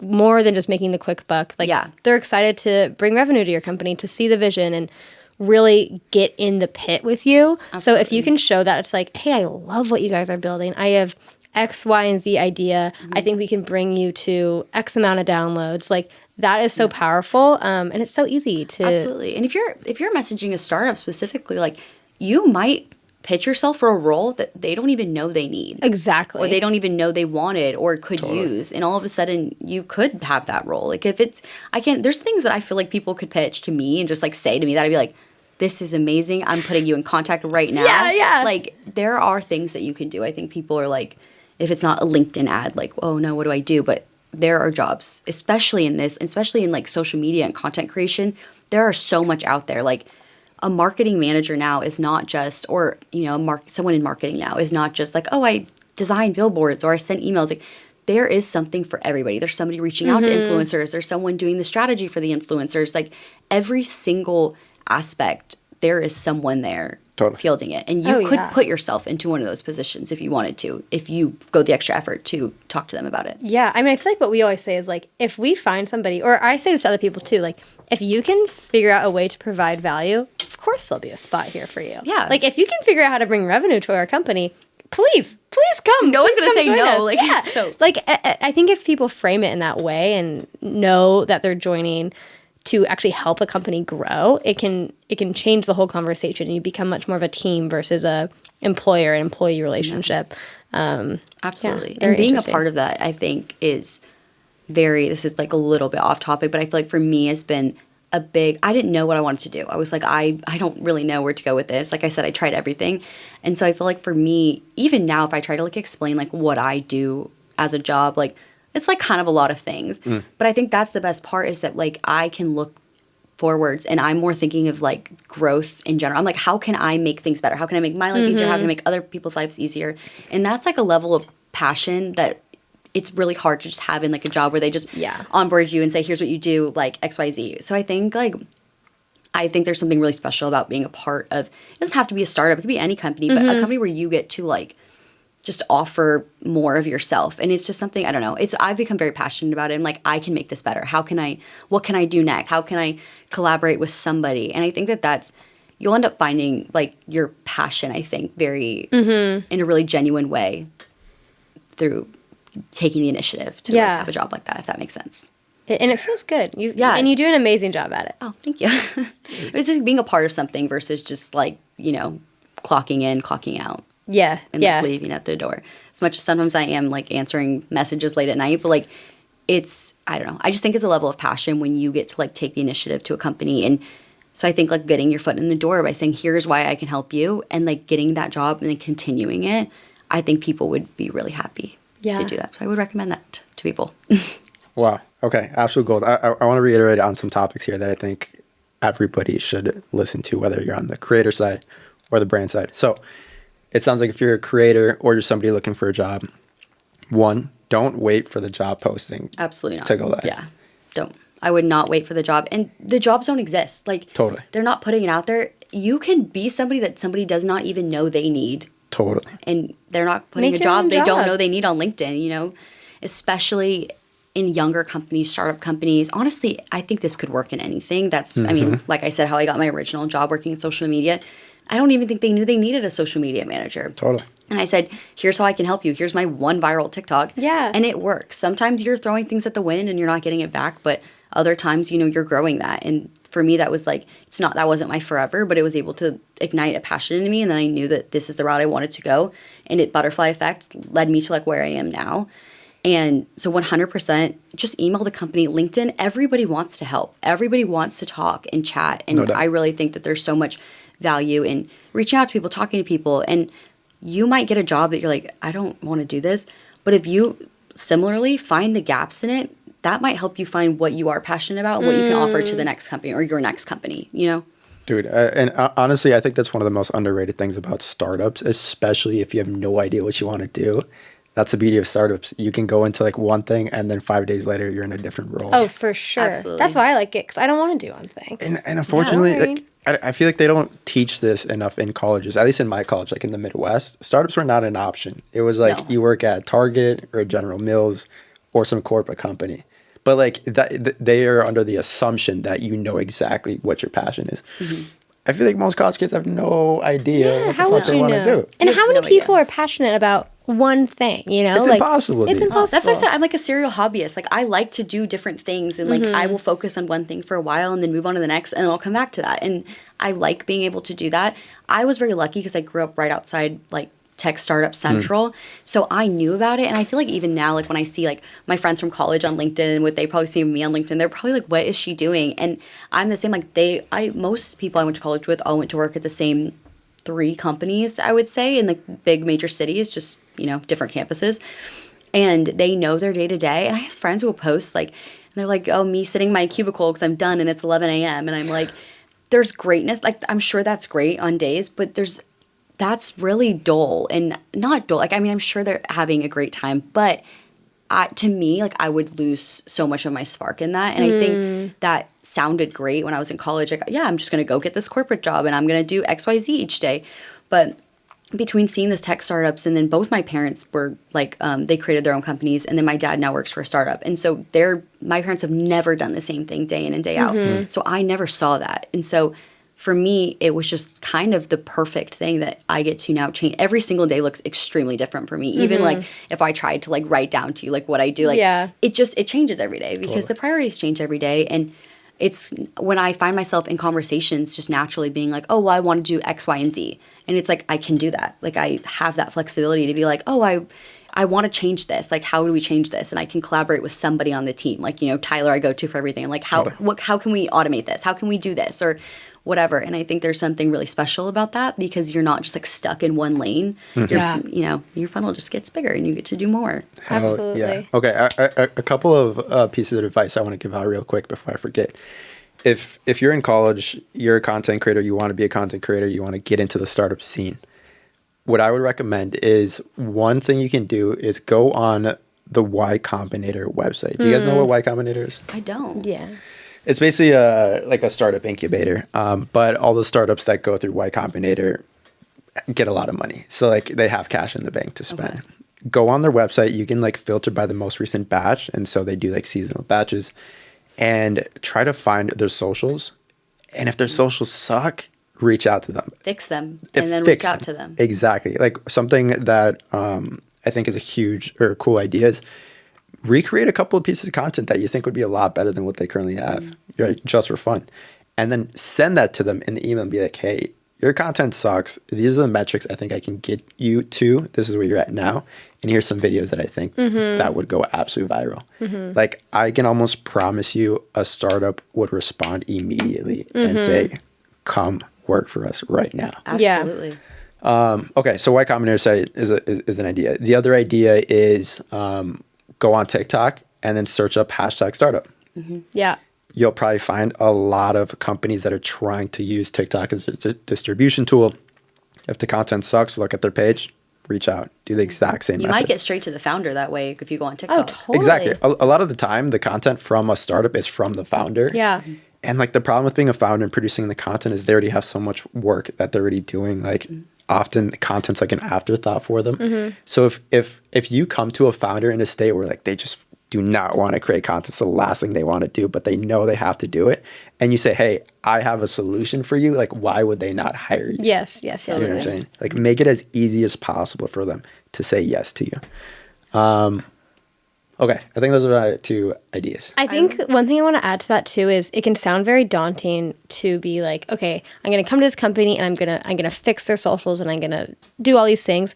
more than just making the quick buck. Like they're excited to bring revenue to your company, to see the vision and really get in the pit with you. Absolutely. So if you can show that, it's like, hey, I love what you guys are building. I have X, Y, and Z idea. I think we can bring you to X amount of downloads. Like that is so powerful, and it's so easy to Absolutely. And if you're messaging a startup specifically, like you might pitch yourself for a role that they don't even know they need. Exactly. Or they don't even know they wanted or could use. And all of a sudden you could have that role. Like if it's, there's things that I feel like people could pitch to me and just like say to me that I'd be like, this is amazing. I'm putting you in contact right now. Yeah. Like there are things that you can do. I think people are like, if it's not a LinkedIn ad, like, oh no, what do I do? But there are jobs, especially in this, especially in like social media and content creation. There are so much out there. Like a marketing manager now is not just, or, someone in marketing now is not just like, oh, I designed billboards or I sent emails. Like there is something for everybody. There's somebody reaching out to influencers. There's someone doing the strategy for the influencers. Like every single aspect, there is someone there fielding it. And you could put yourself into one of those positions if you wanted to, if you go the extra effort to talk to them about it. Yeah. I mean, I feel like what we always say is like, if we find somebody, or I say this to other people too, like if you can figure out a way to provide value, of course there'll be a spot here for you. Yeah. Like if you can figure out how to bring revenue to our company, please come. No one's going to say no. Us. Like, yeah. So like I think if people frame it in that way and know that they're joining to actually help a company grow, it can change the whole conversation and you become much more of a team versus a employer and employee relationship. Absolutely. And being a part of that, I think this is like a little bit off topic, but I feel like for me has been I didn't know what I wanted to do. I was like, I don't really know where to go with this. Like I said, I tried everything. And so I feel like for me, even now, if I try to like explain like what I do as a job, like it's like kind of a lot of things. But I think that's the best part is that like I can look forwards and I'm more thinking of like growth in general. I'm like, how can I make things better? How can I make my life easier? How can I make other people's lives easier? And that's like a level of passion that it's really hard to just have in like a job where they just onboard you and say, here's what you do, like XYZ. So I think there's something really special about being a part of, it doesn't have to be a startup, it could be any company, but a company where you get to like just offer more of yourself. And it's just something, I don't know, I've become very passionate about it. I'm like, I can make this better. What can I do next? How can I collaborate with somebody? And I think you'll end up finding like your passion, I think, very, in a really genuine way through taking the initiative to like, have a job like that, if that makes sense. And it feels good. And you do an amazing job at it. Oh, thank you. It's just being a part of something versus just like, clocking in, clocking out. Yeah. And like leaving at the door. As much as sometimes I am like answering messages late at night, but like I don't know. I just think it's a level of passion when you get to like take the initiative to a company. And so I think like getting your foot in the door by saying, here's why I can help you, and like getting that job and then continuing it, I think people would be really happy to do that. So I would recommend that to people. Wow. Okay. Absolute gold. I want to reiterate on some topics here that I think everybody should listen to, whether you're on the creator side or the brand side. So it sounds like if you're a creator or you're somebody looking for a job, one, don't wait for the job posting. Absolutely not. To go live. Yeah. Don't. I would not wait for the job. And the jobs don't exist. Like, totally. They're not putting it out there. You can be somebody that somebody does not even know they need. Totally. And they're not putting a job they don't know they need on LinkedIn, especially in younger companies, startup companies. Honestly, I think this could work in anything. That's, I mean, like I said, how I got my original job working in social media. I don't even think they knew they needed a social media manager. Totally. And I said, here's how I can help you. Here's my one viral TikTok. Yeah. And it works. Sometimes you're throwing things at the wind and you're not getting it back, but other times, you're growing that. And for me, that was like, that wasn't my forever, but it was able to ignite a passion in me. And then I knew that this is the route I wanted to go. And it butterfly effect led me to like where I am now. And so 100% just email the company. LinkedIn, everybody wants to help. Everybody wants to talk and chat. And I really think that there's so much value in reaching out to people, talking to people. And you might get a job that you're like, I don't want to do this. But if you similarly find the gaps in it, that might help you find what you are passionate about and what you can offer to the next company or your next company, Dude, and honestly, I think that's one of the most underrated things about startups, especially if you have no idea what you want to do. That's the beauty of startups. You can go into like one thing and then 5 days later you're in a different role. Oh, for sure. Absolutely. That's why I like it, because I don't want to do one thing. And unfortunately, I feel like they don't teach this enough in colleges, at least in my college, like in the Midwest. Startups were not an option. It was like you work at Target or General Mills or some corporate company. But like they are under the assumption that you know exactly what your passion is. I feel like most college kids have no idea what the fuck they want to do. And how many people are passionate about one thing, you know? It's impossible, It's dude. impossible. That's what I said. I'm like a serial hobbyist. Like I like to do different things, and like I will focus on one thing for a while and then move on to the next, and then I'll come back to that. And I like being able to do that. I was very lucky because I grew up right outside like tech startup central, so I knew about it. And I feel like even now, like when I see like my friends from college on LinkedIn and what they probably see me on LinkedIn, they're probably like, what is she doing? And I'm the same. Like most people I went to college with all went to work at the same 3 companies, I would say, in the big major cities, just, you know, different campuses. And they know their day to day. And I have friends who will post like, and they're like, oh, me sitting in my cubicle because I'm done and it's 11 a.m. And I'm like, there's greatness. Like, I'm sure that's great on days, but that's really dull and not dull. Like, I mean, I'm sure they're having a great time, but to me, like I would lose so much of my spark in that. And I think that sounded great when I was in college. Like, yeah, I'm just going to go get this corporate job and I'm going to do XYZ each day. But between seeing those tech startups, and then both my parents were like, they created their own companies, and then my dad now works for a startup. And so my parents have never done the same thing day in and day out. So I never saw that. And so for me, it was just kind of the perfect thing that I get to now change. Every single day looks extremely different for me. Even like if I tried to like write down to you like what I do, like it changes every day because the priorities change every day. And it's when I find myself in conversations just naturally being like, oh, well, I want to do X, Y, and Z. And it's like, I can do that. Like I have that flexibility to be like, oh, I want to change this. Like, how do we change this? And I can collaborate with somebody on the team. Like, you know, Tyler, I go to for everything. I'm like, how can we automate this? How can we do this? Or whatever. And I think there's something really special about that because you're not just like stuck in one lane. You know, your funnel just gets bigger and you get to do more. Absolutely. Yeah. Okay. A couple of pieces of advice I want to give out real quick before I forget. If you're in college, you're a content creator, you want to be a content creator, you want to get into the startup scene, what I would recommend is one thing you can do is go on the Y Combinator website. Do you guys know what Y Combinator is? I don't. Yeah. It's basically like a startup incubator, but all the startups that go through Y Combinator get a lot of money. So like they have cash in the bank to spend. Okay. Go on their website. You can like filter by the most recent batch. And so they do like seasonal batches and try to find their socials. And if their socials suck, reach out to them. Fix them and then reach out to them. Exactly. Like something that I think is a huge or cool idea is recreate a couple of pieces of content that you think would be a lot better than what they currently have, right, just for fun. And then send that to them in the email and be like, hey, your content sucks. These are the metrics I think I can get you to. This is where you're at now. And here's some videos that I think that would go absolutely viral. Like I can almost promise you a startup would respond immediately and say, come work for us right now. Absolutely. Okay, so Y Combinator site is an idea. The other idea is go on TikTok and then search up #startup. Yeah. You'll probably find a lot of companies that are trying to use TikTok as a distribution tool. If the content sucks, look at their page, reach out, do the exact same You method. might get straight to the founder that way if you go on TikTok. Oh, totally. Exactly. A lot of the time, the content from a startup is from the founder. Yeah. And like the problem with being a founder and producing the content is they already have so much work that they're already doing. Like often the content's like an afterthought for them. So if you come to a founder in a state where like they just do not want to create content, it's the last thing they want to do, but they know they have to do it, and you say, hey, I have a solution for you, like why would they not hire you? Yes. You know what I'm saying? Like make it as easy as possible for them to say yes to you. Okay, I think those are my 2 ideas. I think one thing I want to add to that too is it can sound very daunting to be like, okay, I'm going to come to this company and I'm going to fix their socials and I'm going to do all these things.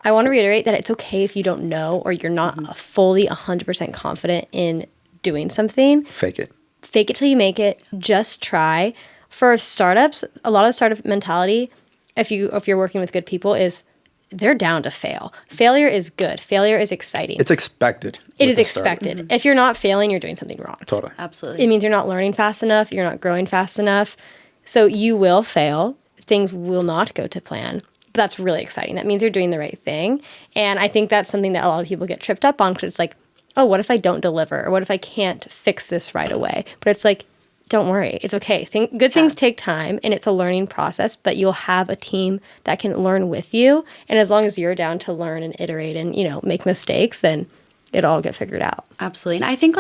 I want to reiterate that it's okay if you don't know or you're not fully 100% confident in doing something. Fake it. Fake it till you make it. Just try. For startups, a lot of the startup mentality, if you're working with good people, is they're down to fail. Failure is good. Failure is exciting. It's expected. It is expected. If you're not failing, you're doing something wrong. Totally. Absolutely. It means you're not learning fast enough. You're not growing fast enough. So you will fail. Things will not go to plan. But that's really exciting. That means you're doing the right thing. And I think that's something that a lot of people get tripped up on because it's like, oh, what if I don't deliver? Or what if I can't fix this right away? But it's like, don't worry. It's okay. Good things take time, and it's a learning process, but you'll have a team that can learn with you. And as long as you're down to learn and iterate and, make mistakes, then it'll all get figured out. Absolutely. And I think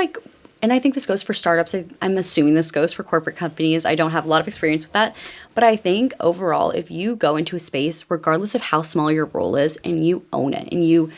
and I think this goes for startups. I'm assuming this goes for corporate companies. I don't have a lot of experience with that. But I think overall, if you go into a space, regardless of how small your role is, and you own it, and you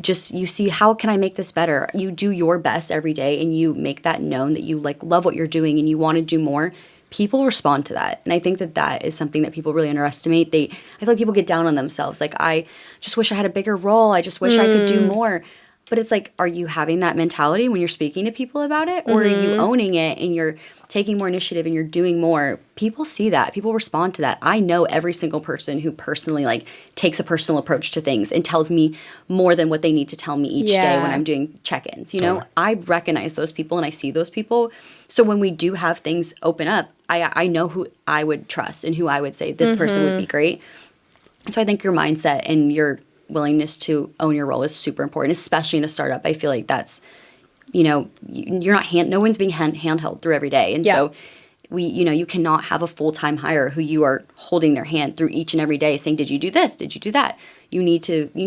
see, how can I make this better? You do your best every day, and you make that known that you like love what you're doing and you want to do more. People respond to that. And I think that is something that people really underestimate. I feel like people get down on themselves. Like, I just wish I had a bigger role. I just wish I could do more. But it's like, are you having that mentality when you're speaking to people about it? Or are you owning it and you're taking more initiative and you're doing more? People see that. People respond to that. I know every single person who personally like takes a personal approach to things and tells me more than what they need to tell me each day when I'm doing check-ins. You know, I recognize those people and I see those people. So when we do have things open up, I know who I would trust and who I would say this person would be great. So I think your mindset and your willingness to own your role is super important, especially in a startup. I feel like that's, you know, you're not no one's being handheld through every day. And so you cannot have a full-time hire who you are holding their hand through each and every day saying, did you do this? Did you do that? You need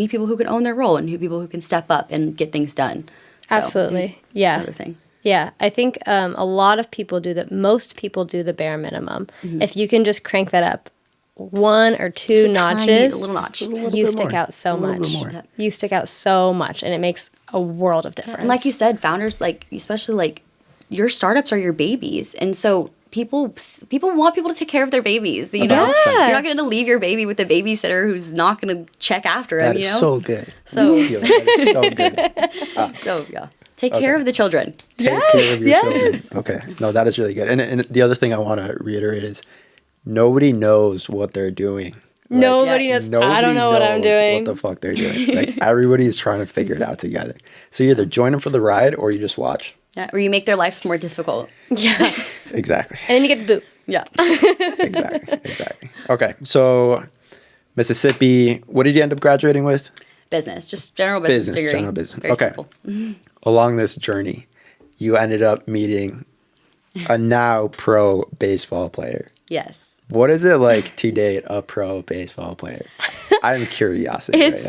people who can own their role and people who can step up and get things done. So, Absolutely. Yeah. That's the other thing. Yeah, I think a lot of people most people do the bare minimum. If you can just crank that up 1 or 2 notches, a little notch. You stick out so much. You stick out so much, and it makes a world of difference. And like you said, founders, like, especially like your startups are your babies. And so people want people to take care of their babies. You know, you're not going to leave your baby with a babysitter who's not going to check after him. That you is know, so good. So that is so good. so yeah, take care of the children. Take care of your children. Okay, no, that is really good. And the other thing I want to reiterate is nobody knows what they're doing. Like, nobody knows. I don't know what I'm doing. What the fuck they're doing? Like, everybody is trying to figure it out together. So you either join them for the ride or you just watch. Yeah, or you make their life more difficult. Yeah, exactly. And then you get the boot. Yeah, exactly. Okay, so Mississippi. What did you end up graduating with? Business, just general business degree. General business. Very okay. Simple. Along this journey, you ended up meeting a now pro baseball player. Yes. What is it like to date a pro baseball player? I'm curious right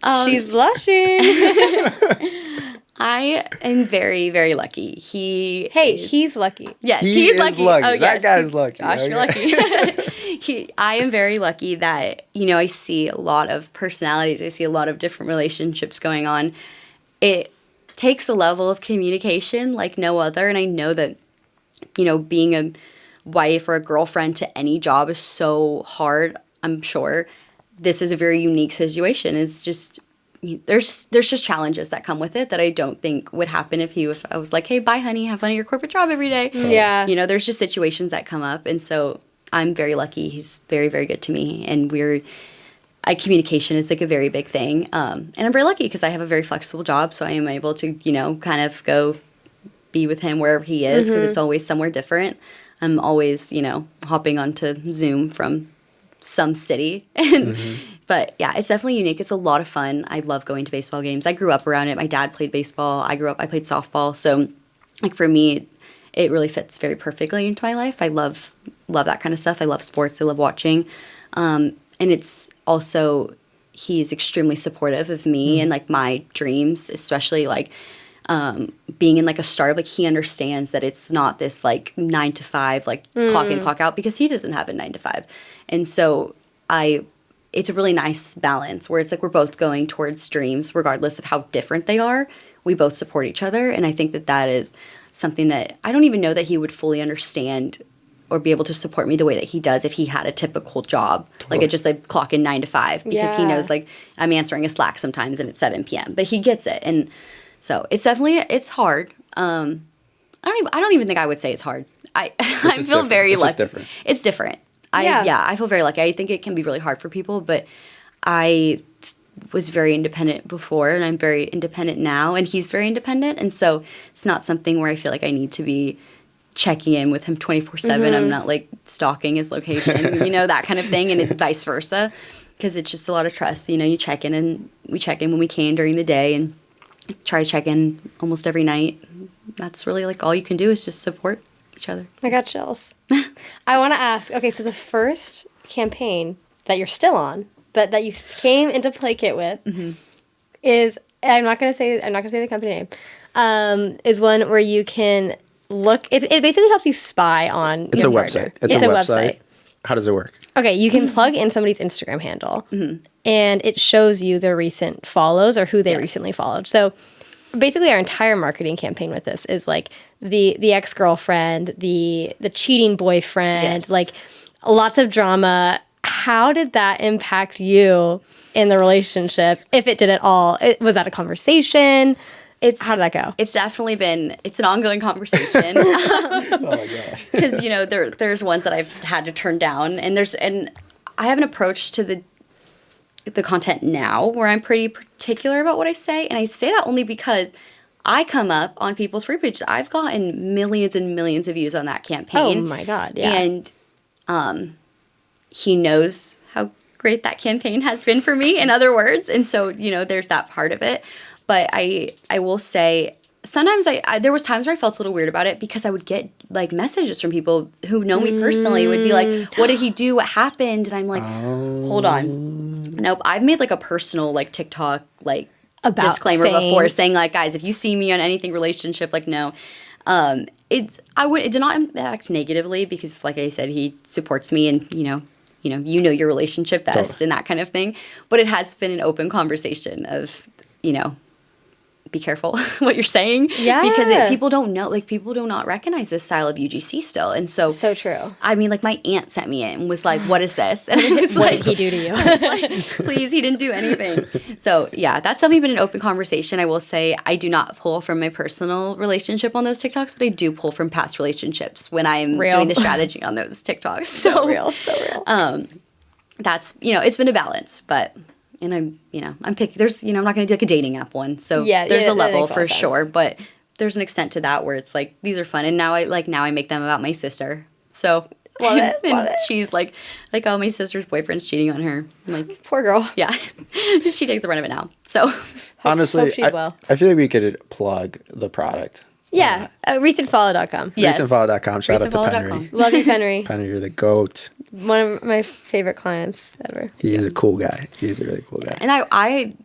now. She's blushing. I am very, very lucky. He's lucky. Yes, he's lucky. lucky. Oh, that guy's lucky. Gosh, okay. you're lucky. I am very lucky that, you know, I see a lot of personalities. I see a lot of different relationships going on. It takes a level of communication like no other. And I know that, you know, being a wife or a girlfriend to any job is so hard. I'm sure this is a very unique situation. It's just, there's just challenges that come with it that I don't think would happen if I was like, hey, bye, honey, have fun at your corporate job every day. Yeah. You know, there's just situations that come up. And so I'm very lucky. He's very, very good to me. And communication is like a very big thing. And I'm very lucky because I have a very flexible job. So I am able to, you know, kind of go be with him wherever he is because it's always somewhere different. I'm always, you know, hopping onto Zoom from some city. But yeah, it's definitely unique. It's a lot of fun. I love going to baseball games. I grew up around it. My dad played baseball. I played softball. So like for me, it really fits very perfectly into my life. I love that kind of stuff. I love sports. I love watching. And it's also, he's extremely supportive of me and like my dreams, especially like being in like a startup. Like he understands that it's not this like 9 to 5 like clock in clock out because he doesn't have a 9 to 5. And so it's a really nice balance where it's like we're both going towards dreams regardless of how different they are. We both support each other. And I think that is something that I don't even know that he would fully understand or be able to support me the way that he does if he had a typical job. Like it just like clock in 9 to 5 because he knows like I'm answering a Slack sometimes and it's 7 p.m. But he gets it. And so it's hard. I don't even think I would say it's hard. I feel very lucky. It's different. I feel very lucky. I think it can be really hard for people, but I was very independent before and I'm very independent now and he's very independent. And so it's not something where I feel like I need to be checking in with him 24/7. I'm not like stalking his location, you know, that kind of thing, and vice versa, because it's just a lot of trust. You know, you check in and we check in when we can during the day and try to check in almost every night. That's really like all you can do is just support each other. I got chills. I want to ask, okay, so the first campaign that you're still on, but that you came into Playkit with is, I'm not gonna say the company name, is one where you can look. It basically helps you spy on It's your a partner. website. It's a website. How does it work? Okay, you can plug in somebody's Instagram handle, and it shows you their recent follows or who they recently followed. So basically, our entire marketing campaign with this is like the ex-girlfriend, the cheating boyfriend, like lots of drama. How did that impact you in the relationship, if it did at all? Was that a conversation? How did that go? It's definitely it's an ongoing conversation. Oh my gosh. Because, you know, there's ones that I've had to turn down, and I have an approach to the content now where I'm pretty particular about what I say, and I say that only because I come up on people's free pages. I've gotten millions and millions of views on that campaign. Oh my God, yeah. And he knows how great that campaign has been for me, in other words, and so, you know, there's that part of it. But I will say, sometimes there was times where I felt a little weird about it because I would get like messages from people who know me personally, would be like, what did he do? What happened? And I'm like, hold on. Nope. I've made like a personal like TikTok like About disclaimer before saying like, guys, if you see me on anything relationship, like no. It did not impact negatively because like I said, he supports me and you know your relationship best and that kind of thing. But it has been an open conversation of, you know, be careful what you're saying. Yeah. Because people don't know, like people do not recognize this style of UGC still. And so true. I mean, like my aunt sent me it and was like, what is this? And I was What like, did he do to you? I was like, please, he didn't do anything. So yeah, that's definitely been an open conversation. I will say I do not pull from my personal relationship on those TikToks, but I do pull from past relationships when I'm doing the strategy on those TikToks. So real. That's, you know, it's been a balance, but... And I'm picking, there's, you know, I'm not going to do like a dating app one. So there's a level for sure, but there's an extent to that where it's like, these are fun. And now I make them about my sister. So love it. She's like, oh, my sister's boyfriend's cheating on her. I'm like, Poor girl. yeah, she takes the run of it now. So honestly, hope she's well. I feel like we could plug the product. Yeah. Recentfollow.com. Yes. Recentfollow.com. Shout out to Penry. Love you, Penry. Penry, you're the GOAT. One of my favorite clients ever. He is a cool guy. He's a really cool guy. And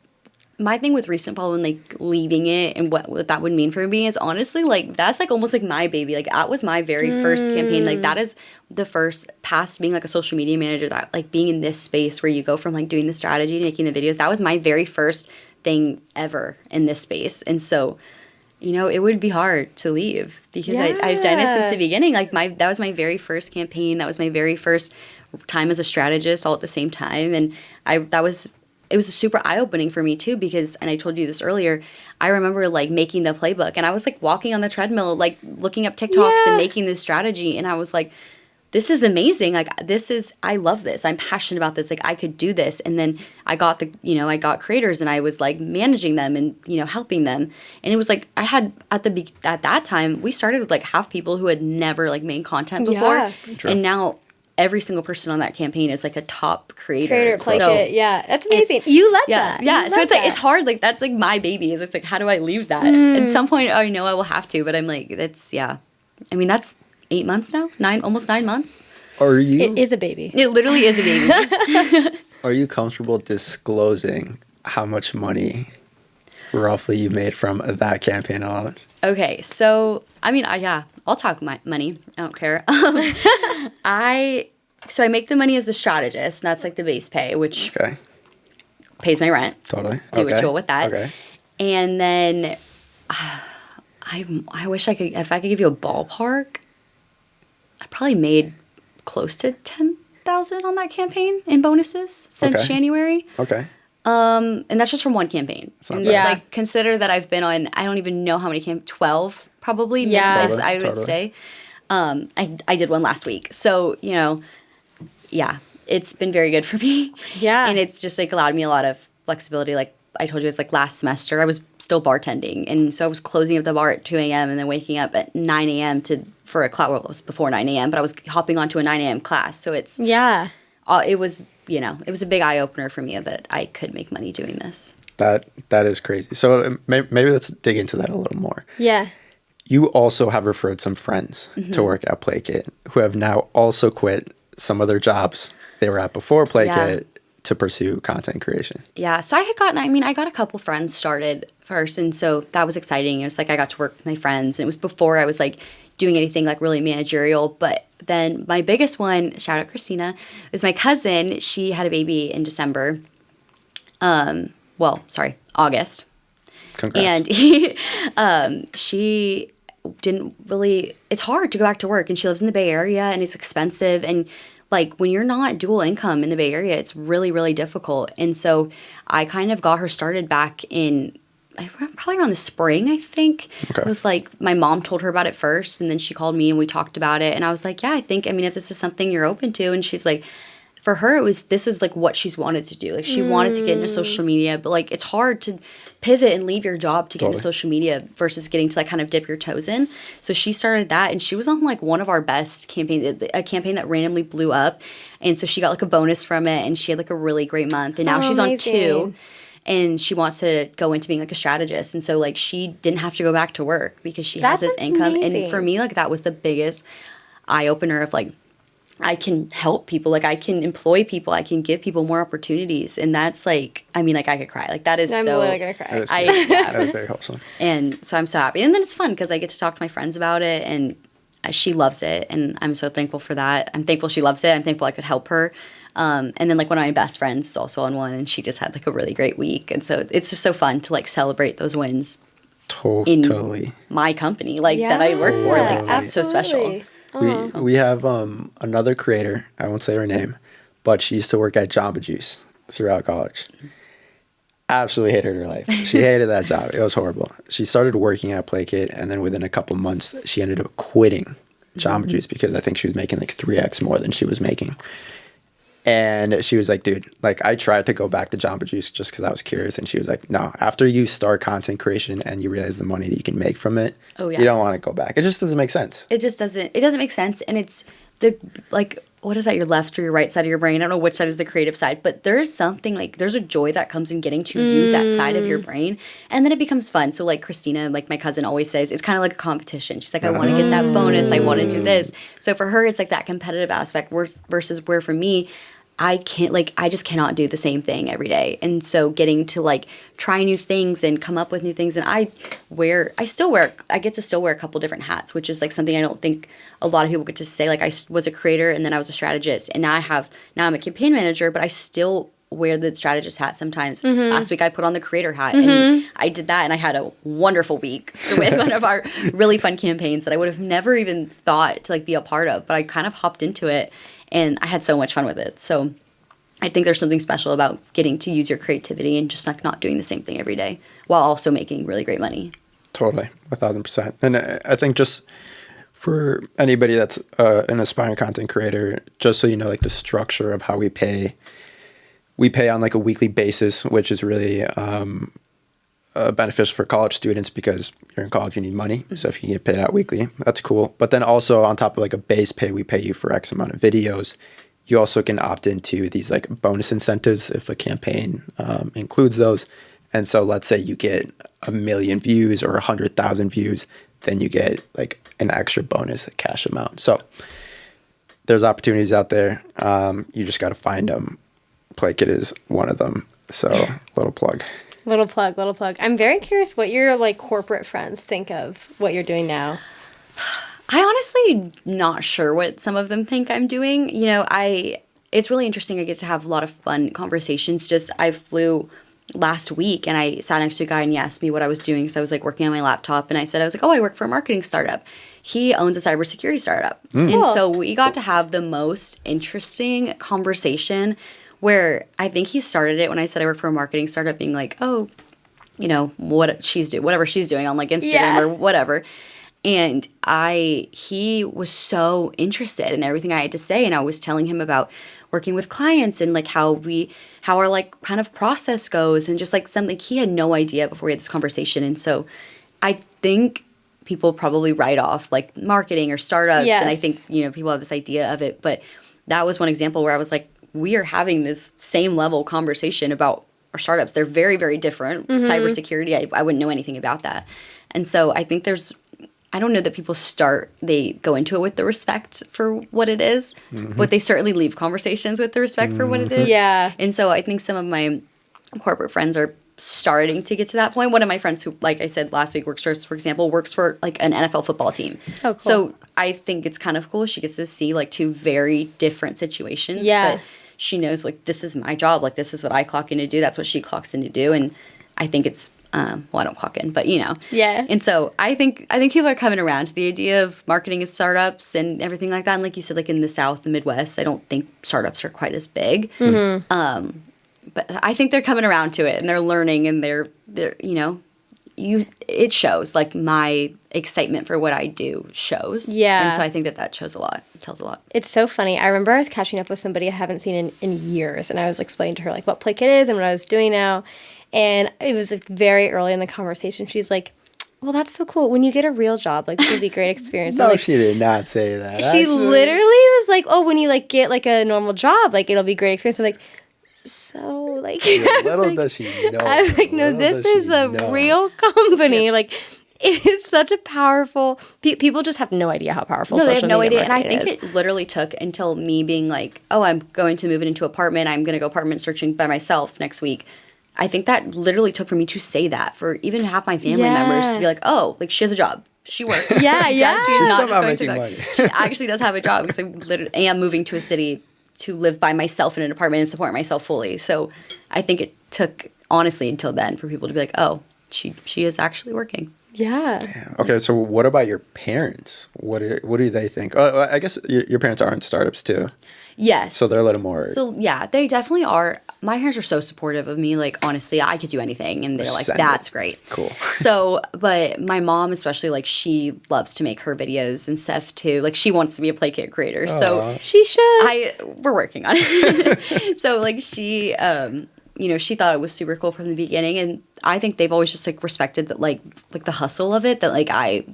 my thing with Recent Follow and like leaving it and what that would mean for me is honestly like that's like almost like my baby. Like that was my very first campaign. Like that is the first past being like a social media manager, that like being in this space where you go from like doing the strategy to making the videos. That was my very first thing ever in this space. And so, you know, it would be hard to leave because I've done it since the beginning. Like that was my very first campaign. That was my very first time as a strategist all at the same time. And it was super eye-opening for me too because, and I told you this earlier, I remember like making the playbook and I was like walking on the treadmill, like looking up TikToks and making this strategy. And I was like, this is amazing. Like I love this. I'm passionate about this. Like I could do this. And then I got creators and I was like managing them and, you know, helping them. And it was like, I had at that time, we started with like half people who had never like made content before. Yeah. And now every single person on that campaign is like a top creator. Playkit, yeah. That's amazing. You led that. Yeah. So it's hard. Like that's like my baby is. It's like, how do I leave that? At some point, I know I will have to, but I'm like, I mean, that's 8 months now, almost 9 months. It is a baby. It literally is a baby. Are you comfortable disclosing how much money roughly you made from that campaign alone? Okay, so I mean, I'll talk money. I don't care. I make the money as the strategist. And that's like the base pay, which pays my rent. Totally. Do what you will with that. Okay. And then I wish if I could give you a ballpark. I probably made close to $10,000 on that campaign in bonuses since January. Okay. And that's just from one campaign. And just like consider that I've been on, I don't even know how many 12 probably. Yeah. I would say. I did one last week. So, you know, it's been very good for me. Yeah. And it's just like allowed me a lot of flexibility. Like I told you, it's like last semester I was still bartending. And so I was closing up the bar at 2 a.m. and then waking up at 9 a.m. for a class. Well, it was before 9 a.m., but I was hopping onto a 9 a.m. class. So it was, you know, it was a big eye opener for me that I could make money doing this. That is crazy. So maybe let's dig into that a little more. Yeah. You also have referred some friends to work at Playkit who have now also quit some of their jobs they were at before Playkit to pursue content creation? Yeah, so I got a couple friends started first, and so that was exciting. It was like I got to work with my friends, and it was before I was like doing anything like really managerial. But then my biggest one, shout out Christina, was my cousin. She had a baby in December. August. Congrats. And she didn't really, it's hard to go back to work, and she lives in the Bay Area, and it's expensive, and like when you're not dual income in the Bay Area, it's really, really difficult. And so I kind of got her started back in probably around the spring, I think. Okay. It was like my mom told her about it first, and then she called me and we talked about it, and I was like, yeah, if this is something you're open to. And she's like, for her, this is like what she's wanted to do. Like she wanted to get into social media, but like it's hard to pivot and leave your job to get into social media versus getting to like kind of dip your toes in. So she started that, and she was on like one of our best campaigns, a campaign that randomly blew up. And so she got like a bonus from it, and she had like a really great month. And now she's amazing. on 2, and she wants to go into being like a strategist. And so like she didn't have to go back to work because she has this income. amazing. And for me, like that was the biggest eye opener of like, I can help people, like I can employ people, I can give people more opportunities, and that's like, I could cry. Like that is I'm so. literally gonna cry. That is very wholesome. And so I'm so happy, and then it's fun because I get to talk to my friends about it, and she loves it, and I'm so thankful for that. I'm thankful she loves it. I'm thankful I could help her. And then like one of my best friends is also on one, and she just had like a really great week, and so it's just so fun to like celebrate those wins. Totally. In my company, like that I work for, like that's so special. We have another creator, I won't say her name, but she used to work at Jamba Juice throughout college. Absolutely hated her life. She hated that job. It was horrible. She started working at Playkit, and then within a couple months, she ended up quitting Jamba Juice because I think she was making like 3x more than she was making. And she was like, dude, like I tried to go back to Jamba Juice just because I was curious. And she was like, no, after you start content creation and you realize the money that you can make from it, you don't want to go back. It just doesn't make sense. It doesn't make sense. And it's what is that, your left or your right side of your brain? I don't know which side is the creative side, but there's something like, there's a joy that comes in getting to use that side of your brain. And then it becomes fun. So like Christina, like my cousin always says, it's kind of like a competition. She's like, I want to get that bonus. I want to do this. So for her, it's like that competitive aspect versus where for me, I just cannot do the same thing every day. And so getting to like try new things and come up with new things. And I get to still wear a couple different hats, which is like something I don't think a lot of people get to say. Like I was a creator, and then I was a strategist, and now I'm a campaign manager, but I still wear the strategist hat sometimes. Last week I put on the creator hat, and I did that, and I had a wonderful week with one of our really fun campaigns that I would have never even thought to like be a part of, but I kind of hopped into it. And I had so much fun with it. So I think there's something special about getting to use your creativity and just like not doing the same thing every day while also making really great money. Totally, 1,000%. And I think just for anybody that's an aspiring content creator, just so you know, like the structure of how we pay on like a weekly basis, which is really beneficial for college students because you're in college, you need money. So if you get paid out weekly, that's cool. But then also on top of like a base pay, we pay you for X amount of videos. You also can opt into these like bonus incentives if a campaign includes those. And so let's say you get 1 million views or 100,000 views, then you get like an extra bonus cash amount. So there's opportunities out there. You just got to find them. Playkit is one of them. So little plug. Little plug. I'm very curious what your like corporate friends think of what you're doing now. I honestly not sure what some of them think I'm doing. You know, it's really interesting. I get to have a lot of fun conversations. I flew last week, and I sat next to a guy, and he asked me what I was doing. So I was like working on my laptop, and I said, I work for a marketing startup. He owns a cybersecurity startup. And so we got to have the most interesting conversation where I think he started it when I said I work for a marketing startup, being like, oh, you know, whatever she's doing on like Instagram or whatever. And he was so interested in everything I had to say. And I was telling him about working with clients and like how our like kind of process goes, and just like something he had no idea before we had this conversation. And so I think people probably write off like marketing or startups. Yes. And I think, you know, people have this idea of it, but that was one example where I was like, we are having this same level conversation about our startups. They're very, very different. Cybersecurity, I wouldn't know anything about that. And so I think I don't know that people they go into it with the respect for what it is, but they certainly leave conversations with the respect for what it is. Yeah. And so I think some of my corporate friends are starting to get to that point. One of my friends who, like I said last week, works for like an NFL football team. Oh, cool. So I think it's kind of cool. She gets to see like two very different situations. Yeah. But she knows like this is my job. Like this is what I clock in to do. That's what she clocks in to do. And I think it's well, I don't clock in, but you know. Yeah. And so I think people are coming around to the idea of marketing and startups and everything like that. And like you said, like in the South, the Midwest, I don't think startups are quite as big. But I think they're coming around to it and they're learning and they're you know, it shows like my excitement for what I do shows. Yeah. And so I think that shows a lot. It tells a lot. It's so funny. I remember I was catching up with somebody I haven't seen in years, and I was explaining to her like what Playkit is and what I was doing now. And it was like very early in the conversation. She's like, well, that's so cool. When you get a real job, like this will be a great experience. No, like, she did not say that. She actually. literally was like, oh, when you like get like a normal job, like it'll be a great experience. I'm like, so like, Little does she know. I was like, no, this is a real company. Like, it is such a powerful. People just have no idea how powerful. No, they social have no media idea. And I think marketing is. it literally took until me being like, oh, I'm going to move it into an apartment. I'm going to go apartment searching by myself next week. I think that literally took for me to say that for even half my family members to be like, oh, like she has a job. She works. Yeah, yeah. She's not somehow just going to making money. money. She actually does have a job because I literally am moving to a city to live by myself in an apartment and support myself fully. So I think it took honestly until then for people to be like, oh, she is actually working. Yeah. Okay, so what about your parents? What do they think? Oh, I guess your parents are in startups too. Yes. So they're a little more. So yeah, they definitely are. My parents are so supportive of me. Like honestly, I could do anything, and they're like, Send "That's it. great." Cool. So, but my mom especially, like she loves to make her videos and stuff too. Like she wants to be a Playkit creator. So She should. we're working on it. So like she, you know, she thought it was super cool from the beginning, and I think they've always just like respected that like the hustle of it. That like I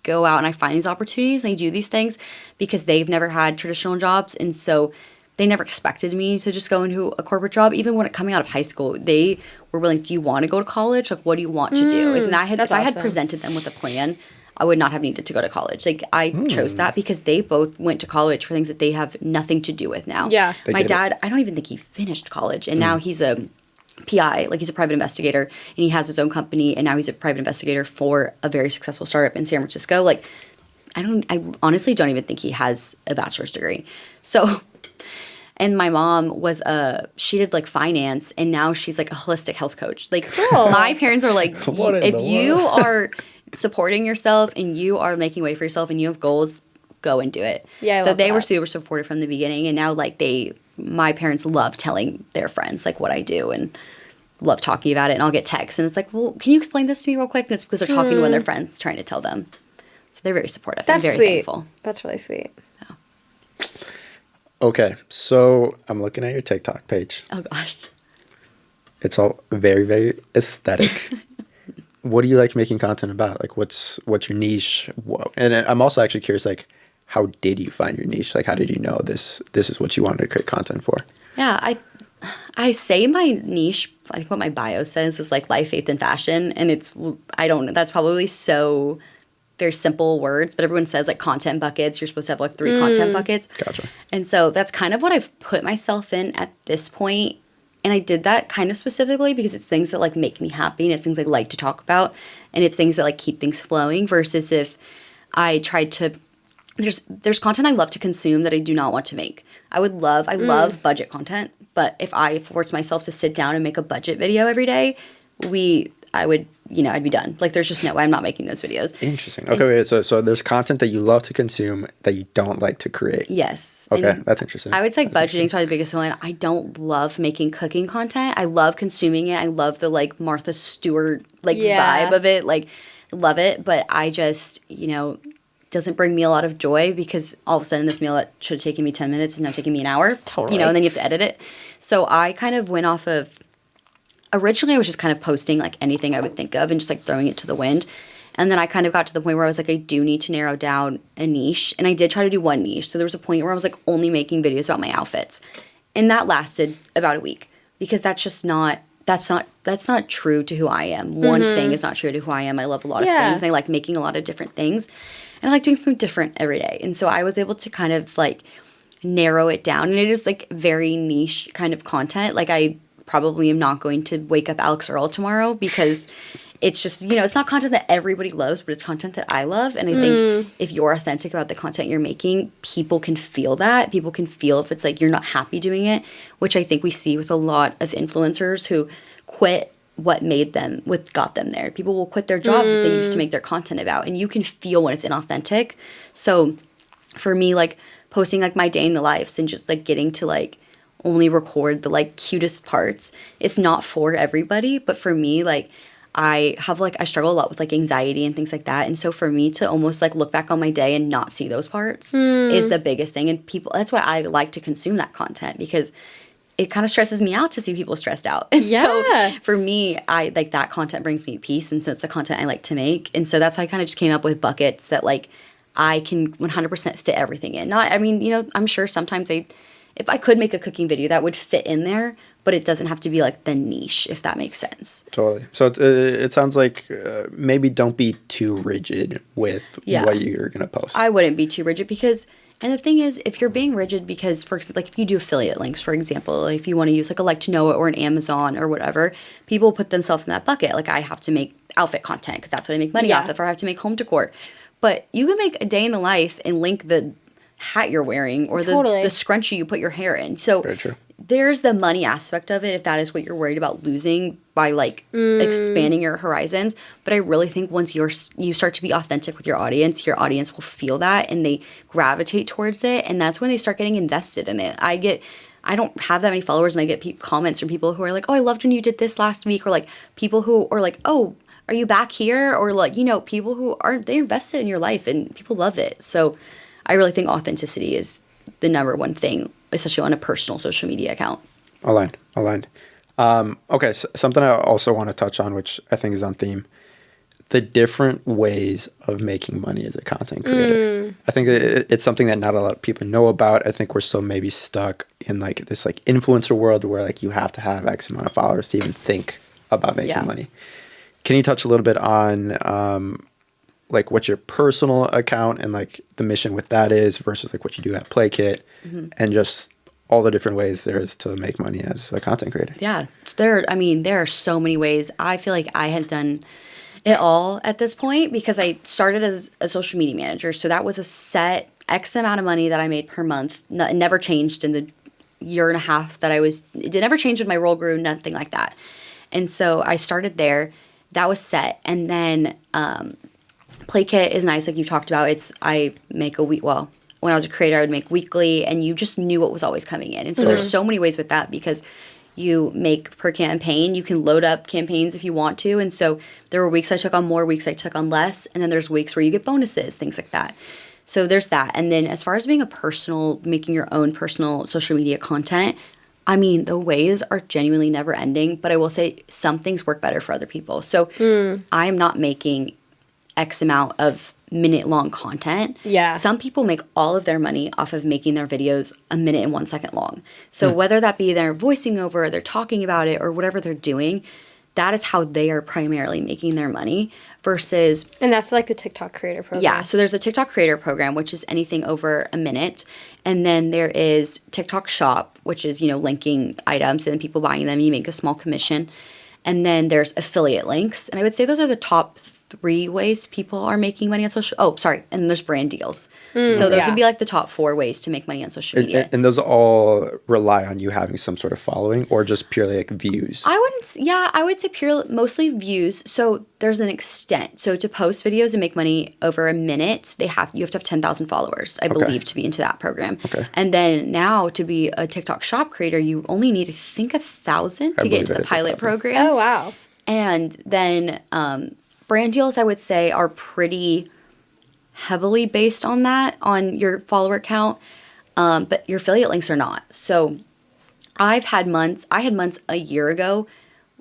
go out and I find these opportunities and I do these things because they've never had traditional jobs, and so they never expected me to just go into a corporate job. Even when coming out of high school, they were willing. Do you want to go to college? Like, what do you want to do? If I had awesome. presented them with a plan, I would not have needed to go to college. Like I chose that because they both went to college for things that they have nothing to do with now. Yeah. My dad, I don't even think he finished college, and now he's a PI, like he's a private investigator, and he has his own company, and now he's a private investigator for a very successful startup in San Francisco. Like, I honestly don't even think he has a bachelor's degree. So, and my mom she did like finance, and now she's like a holistic health coach. Like, my parents are like, if you are supporting yourself and you are making way for yourself and you have goals, go and do it. Yeah, so they were super supportive from the beginning, and now like my parents love telling their friends like what I do and love talking about it, and I'll get texts and it's like, well, can you explain this to me real quick? And it's because they're talking to one of their friends trying to tell them. So they're very supportive. That's I'm very sweet. thankful. That's really sweet. Okay, so I'm looking at your TikTok page. Oh gosh. It's all very, very aesthetic. What do you like making content about? Like, what's your niche? And I'm also actually curious, like, how did you find your niche? Like, how did you know this is what you wanted to create content for? Yeah, I say my niche, I think what my bio says is like life, faith, and fashion. And that's probably so very simple words, but everyone says like content buckets. You're supposed to have like 3 content buckets. Gotcha. And so that's kind of what I've put myself in at this point. And I did that kind of specifically because it's things that like make me happy, and it's things I like to talk about, and it's things that like keep things flowing versus if I tried to there's content I love to consume that I do not want to make. I love budget content, but if I forced myself to sit down and make a budget video every day, I'd be done. Like there's just no way I'm not making those videos. Interesting. Okay, wait, so there's content that you love to consume that you don't like to create. Yes. Okay, And that's interesting. I would say budgeting is probably the biggest one. I don't love making cooking content. I love consuming it. I love the like Martha Stewart vibe of it. Like love it, but I just, doesn't bring me a lot of joy because all of a sudden this meal that should have taken me 10 minutes is now taking me an hour. Totally. And then you have to edit it. So I kind of went off of, originally I was just kind of posting like anything I would think of and just like throwing it to the wind. And then I kind of got to the point where I was like, I do need to narrow down a niche. And I did try to do one niche. So there was a point where I was like only making videos about my outfits. And that lasted about a week because that's just not that's not true to who I am. One thing is not true to who I am. I love a lot of things. I like making a lot of different things, and I like doing something different every day. And so I was able to kind of like narrow it down, and it is like very niche kind of content. Like I probably am not going to wake up Alex Earl tomorrow because it's just, it's not content that everybody loves, but it's content that I love. And I think if you're authentic about the content you're making, people can feel that. People can feel if it's like you're not happy doing it, which I think we see with a lot of influencers who quit what got them there. People will quit their jobs that they used to make their content about, and you can feel when it's inauthentic. So for me, like posting like my day in the lives and just like getting to like only record the like cutest parts, it's not for everybody, but for me, like I struggle a lot with like anxiety and things like that. And so for me to almost like look back on my day and not see those parts is the biggest thing. And that's why I like to consume that content, because it kind of stresses me out to see people stressed out. And so for me, I like that content brings me peace. And so it's the content I like to make. And so that's how I kind of just came up with buckets that like I can 100% fit everything in. I'm sure sometimes if I could make a cooking video that would fit in there, but it doesn't have to be like the niche, if that makes sense. Totally. So it sounds like maybe don't be too rigid with what you're going to post. I wouldn't be too rigid because, and the thing is, if you're being rigid because, for example, like if you do affiliate links, for example, if you want to use like a Like to Know It or an Amazon or whatever, people put themselves in that bucket. Like I have to make outfit content because that's what I make money off of, or I have to make home decor. But you can make a day in the life and link the hat you're wearing or the scrunchie you put your hair in. So very true. There's the money aspect of it if that is what you're worried about losing by like expanding your horizons. But I really think once you start to be authentic with your audience will feel that and they gravitate towards it, and that's when they start getting invested in it. I don't have that many followers, and I get comments from people who are like, oh, I loved when you did this last week, or like people who are like, oh, are you back here? Or like, people who they invested in your life and people love it. So I really think authenticity is the number one thing, especially on a personal social media account. Aligned. Okay, so something I also want to touch on, which I think is on theme, the different ways of making money as a content creator. I think it's something that not a lot of people know about. I think we're still maybe stuck in like this like influencer world where like you have to have X amount of followers to even think about making money. Can you touch a little bit on like what's your personal account and like the mission with that is versus like what you do at Playkit and just all the different ways there is to make money as a content creator? Yeah, there are so many ways. I feel like I have done it all at this point because I started as a social media manager. So that was a set X amount of money that I made per month. It never changed in the year and a half that it never changed when my role grew, nothing like that. And so I started there. That was set. And then Playkit is nice, like you talked about. I make a week. Well, when I was a creator, I would make weekly, and you just knew what was always coming in. And so there's so many ways with that because you make per campaign. You can load up campaigns if you want to. And so there were weeks I took on more, weeks I took on less, and then there's weeks where you get bonuses, things like that. So there's that. And then as far as being making your own personal social media content, I mean, the ways are genuinely never ending, but I will say some things work better for other people. So I'm not making X amount of minute-long content. Yeah. Some people make all of their money off of making their videos a minute and 1 second long. So whether that be they're voicing over, they're talking about it, or whatever they're doing, that is how they are primarily making their money versus... And that's like the TikTok creator program. Yeah, so there's a TikTok creator program, which is anything over a minute. And then there is TikTok shop, which is, linking items and then people buying them. You make a small commission. And then there's affiliate links. And I would say those are the top 3 ways people are making money on social... Oh, sorry. And there's brand deals. So those would be like the top 4 ways to make money on social media. And those all rely on you having some sort of following or just purely like views? I would say mostly views. So there's an extent. So to post videos and make money over a minute, you have to have 10,000 followers, I believe, to be into that program. Okay. And then now to be a TikTok shop creator, you only need, I think, 1,000 to get into the pilot program. Oh, wow. And then... brand deals, I would say, are pretty heavily based on that, on your follower count, but your affiliate links are not. So I had months a year ago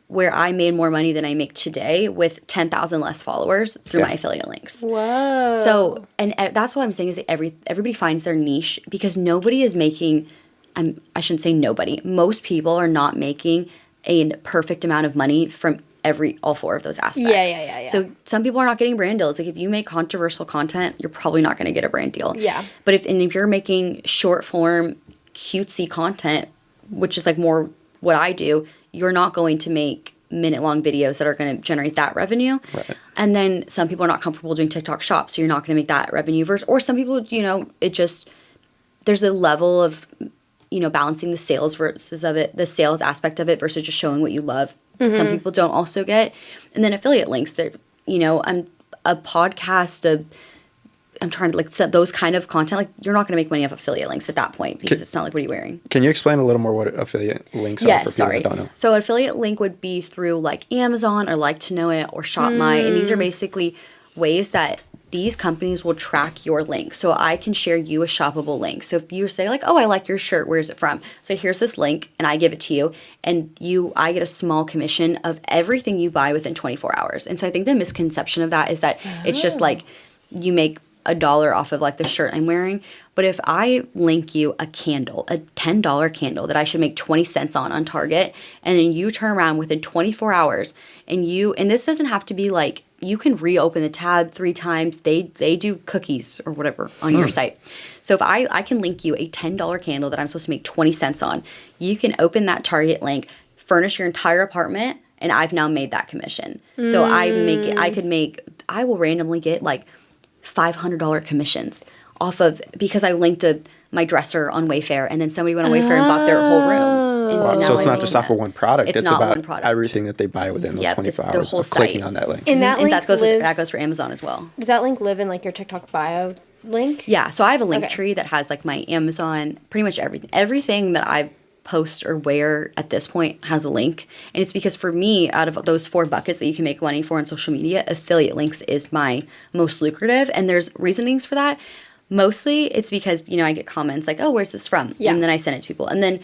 where I made more money than I make today with 10,000 less followers through my affiliate links. Whoa. So, and that's what I'm saying is that everybody finds their niche because nobody is making, I shouldn't say nobody, most people are not making a perfect amount of money from all four of those aspects. Yeah. So some people are not getting brand deals. Like if you make controversial content, you're probably not going to get a brand deal. Yeah. But if you're making short form, cutesy content, which is like more what I do, you're not going to make minute-long videos that are going to generate that revenue. Right. And then some people are not comfortable doing TikTok Shop, so you're not going to make that revenue. Or some people, there's a level of, balancing the sales the sales aspect of it versus just showing what you love. Some people don't also get. And then affiliate links. I'm a podcast, I'm trying to set those kind of content. Like you're not going to make money off affiliate links at that point because it's not like, what are you wearing? Can you explain a little more what affiliate links are for people that don't know? So affiliate link would be through like Amazon or Like to Know It or Shop My. And these are basically ways that these companies will track your link. So I can share you a shoppable link. So if you say like, oh, I like your shirt, where's it from? So here's this link and I give it to you and I get a small commission of everything you buy within 24 hours. And so I think the misconception of that is that it's just like you make $1 off of like the shirt I'm wearing. But if I link you a candle, a $10 candle that I should make 20 cents on Target, and then you turn around within 24 hours and this doesn't have to be like, you can reopen the tab 3 times. They do cookies or whatever on your site. So if I can link you a $10 candle that I'm supposed to make 20 cents on, you can open that Target link, furnish your entire apartment, and I've now made that commission. So I will randomly get like $500 commissions off of, because I linked my dresser on Wayfair and then somebody went on Wayfair and bought their whole room. And So it's not just off of one product. It's not about one product. everything that they buy within those 24 it's the hours whole of clicking site. on that link. And that goes for Amazon as well. Does that link live in like your TikTok bio link? Yeah, so I have a link tree that has like my Amazon, pretty much everything that I post or wear at this point has a link. And it's because for me, out of those 4 buckets that you can make money for on social media, affiliate links is my most lucrative. And there's reasonings for that. Mostly it's because, I get comments like, oh, where's this from? Yeah. And then I send it to people. And then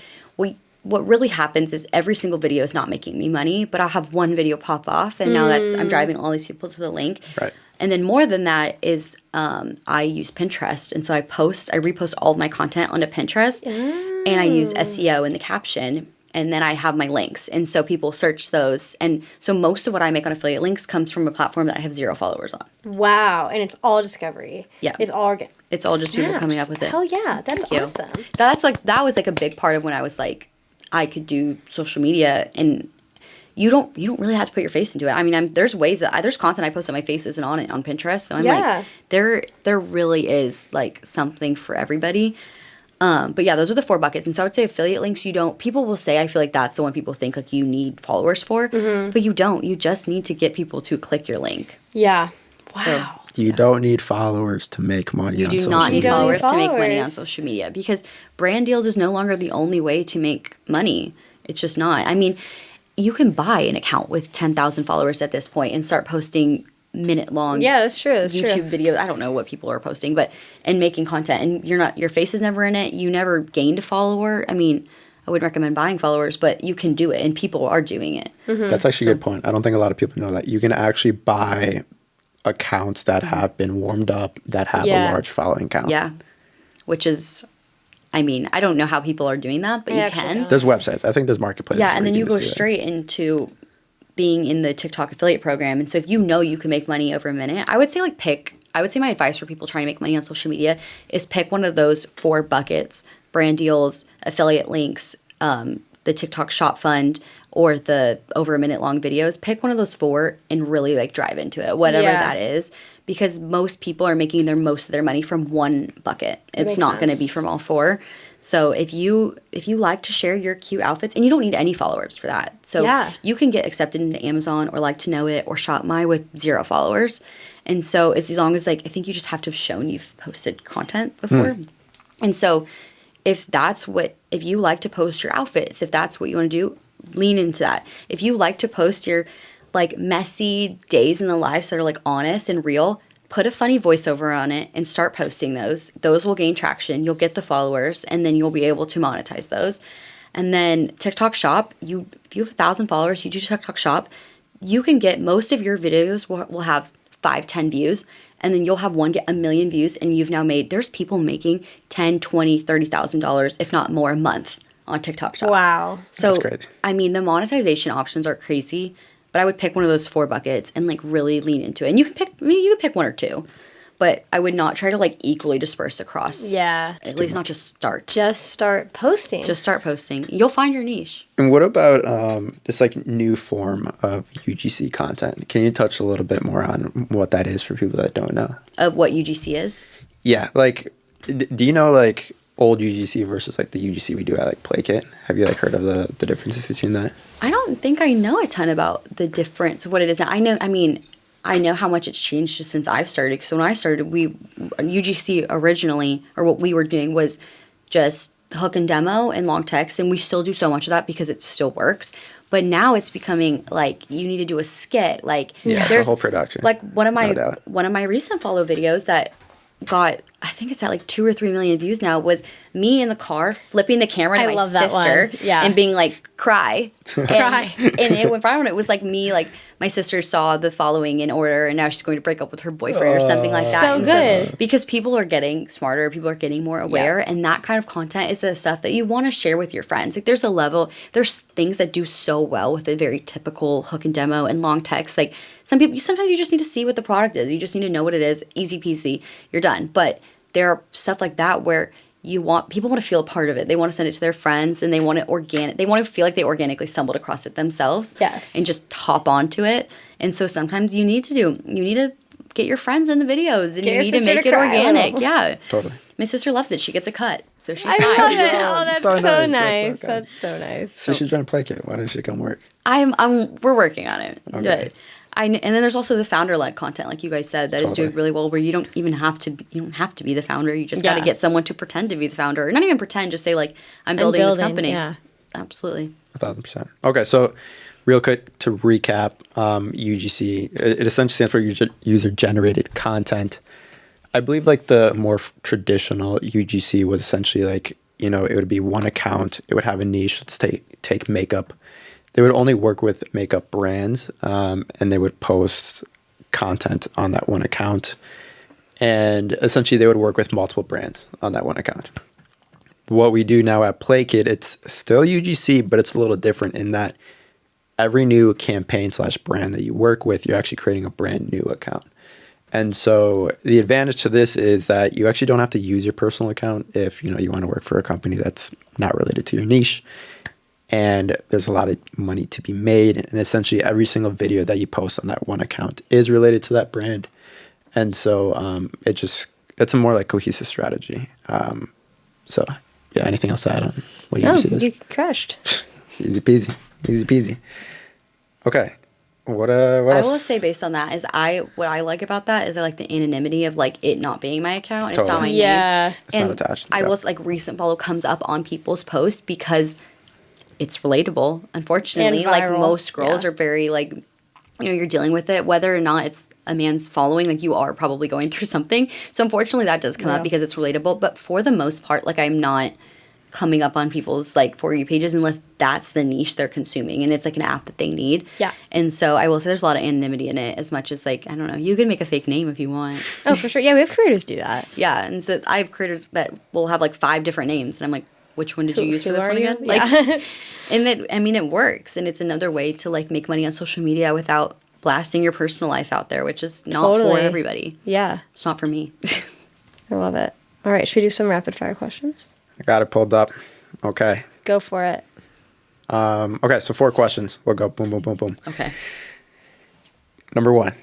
what really happens is every single video is not making me money, but I'll have one video pop off. And now I'm driving all these people to the link. Right. And then more than that is I use Pinterest. And so I repost all of my content onto Pinterest. And I use SEO in the caption. And then I have my links. And so people search those. And so most of what I make on affiliate links comes from a platform that I have 0 followers on. Wow. And it's all discovery. Yeah. It's all organic. It's all just people coming up with it. Hell yeah. That's awesome. That was like a big part of when I was like, I could do social media, and you don't really have to put your face into it. I mean, there's ways that there's content I post that my face isn't on it on Pinterest. So I'm like, there really is like something for everybody. But yeah, those are the 4 buckets. And so I would say affiliate links, people will say, I feel like that's the one people think like you need followers for, but you don't. You just need to get people to click your link. Yeah. Wow. So, you don't need followers to make money on social media. You do not need followers to make money on social media, because brand deals is no longer the only way to make money. It's just not. I mean, you can buy an account with 10,000 followers at this point and start posting minute-long that's true. YouTube videos. I don't know what people are posting, and making content, and your face is never in it. You never gained a follower. I mean, I wouldn't recommend buying followers, but you can do it, and people are doing it. That's actually a good point. I don't think a lot of people know that. You can actually buy accounts that have been warmed up, that have a large following count. Yeah, which is, I mean, I don't know how people are doing that, but you can. There's websites. I think there's marketplaces. Yeah, and then you go straight into being in the TikTok affiliate program. And so if you can make money over a minute, I would say my advice for people trying to make money on social media is pick one of those 4 buckets: brand deals, affiliate links, the TikTok shop fund, or the over a minute long videos. Pick one of those 4 and really like drive into it, whatever that is, because most people are making most of their money from one bucket. It's not going to be from all 4. So if you like to share your cute outfits, and you don't need any followers for that. So you can get accepted into Amazon or Like to Know It or Shop My with 0 followers. And so as long as I think you just have to have shown you've posted content before. And so if you like to post your outfits, if that's what you want to do, lean into that. If you like to post your like messy days in the lives that are like honest and real, put a funny voiceover on it and start posting those. Those will gain traction. You'll get the followers, and then you'll be able to monetize those. And then TikTok Shop, if you have 1,000 followers, you do TikTok Shop, you can get most of your videos will have 5-10 views, and then you'll have one get 1 million views, and you've now there's people making $10,000, $20,000, $30,000, if not more, a month on TikTok Shop. Wow. So, That's crazy. I mean, the monetization options are crazy, but I would pick one of those 4 buckets and like really lean into it. And you can pick 1 or 2, but I would not try to like equally disperse across. Yeah. At least not just start. Just start posting. Just start posting. You'll find your niche. And what about this like new form of UGC content? Can you touch a little bit more on what that is for people that don't know? Of what UGC is? Yeah, like, do you know like old UGC versus like the UGC we do at like Playkit? Have you like heard of the differences between that? I don't think I know a ton about the difference, what it is now. I know how much it's changed just since I've started. Because when I started, UGC originally, or what we were doing was just hook and demo and long text. And we still do so much of that because it still works. But now it's becoming like you need to do a skit. Like It's a whole production. Like one of doubt. my recent follow videos that got, I think it's at like 2 or 3 million views now, was me in the car flipping the camera to my sister and being like, cry. Cry. And it went viral. It was like me, like my sister saw the following in order and now she's going to break up with her boyfriend or something like that. So And good. because people are getting smarter, people are getting more aware, and that kind of content is the stuff that you want to share with your friends. Like there's things that do so well with a very typical hook and demo and long text. Like sometimes you just need to see what the product is. You just need to know what it is. Easy peasy, you're done. But there are stuff like that where people want to feel a part of it. They want to send it to their friends, and they want to feel like they organically stumbled across it themselves. Yes. And just hop onto it. And so sometimes you need to get your friends in the videos, and you need to make it organic. Yeah. Totally. My sister loves it. She gets a cut. So she's I fine. love it. Oh, that's So so nice. nice. That's so good. That's so nice. She should join Playkit. Why don't she come work? We're working on it. Okay. But and then there's also the founder-led content, like you guys said, that is doing really well, where you don't have to be the founder. You just got to get someone to pretend to be the founder, or not even pretend. Just say like, I'm building this company. Yeah. Absolutely. 1,000%. Okay, so real quick to recap, UGC, it essentially stands for user-generated content. I believe like the more traditional UGC was essentially like, it would be one account. It would have a niche. Let's take makeup. They would only work with makeup brands, and they would post content on that one account. And essentially, they would work with multiple brands on that one account. What we do now at Playkit, it's still UGC, but it's a little different in that every new campaign / brand that you work with, you're actually creating a brand new account. And so the advantage to this is that you actually don't have to use your personal account if you want to work for a company that's not related to your niche. And there's a lot of money to be made. And essentially every single video that you post on that one account is related to that brand. And so it's a more like cohesive strategy. So yeah, anything else to add on what you see this? You crushed. Easy peasy. Okay. What else? I will say based on that is what I like about that is I like the anonymity of like it not being my account. It's not my name. Yeah. It's not attached. I will like recent follow comes up on people's posts because it's relatable, unfortunately. And like viral. most girls are very like, you're dealing with it, whether or not it's a man's following, like you are probably going through something. So unfortunately that does come up because it's relatable. But for the most part, like I'm not coming up on people's like For You pages unless that's the niche they're consuming and it's like an app that they need. Yeah. And so I will say there's a lot of anonymity in it, as much as like, I don't know, you can make a fake name if you want. Oh, for sure. Yeah, we have creators do that. Yeah. And so I have creators that will have like 5 different names and I'm like, which one did you use for this are one you? again? Like, and it works. And it's another way to like make money on social media without blasting your personal life out there, which is not for everybody. Yeah. It's not for me. I love it. All right. Should we do some rapid fire questions? I got it pulled up. Okay. Go for it. Okay, so 4 questions. We'll go boom, boom, boom, boom. Okay. Number 1,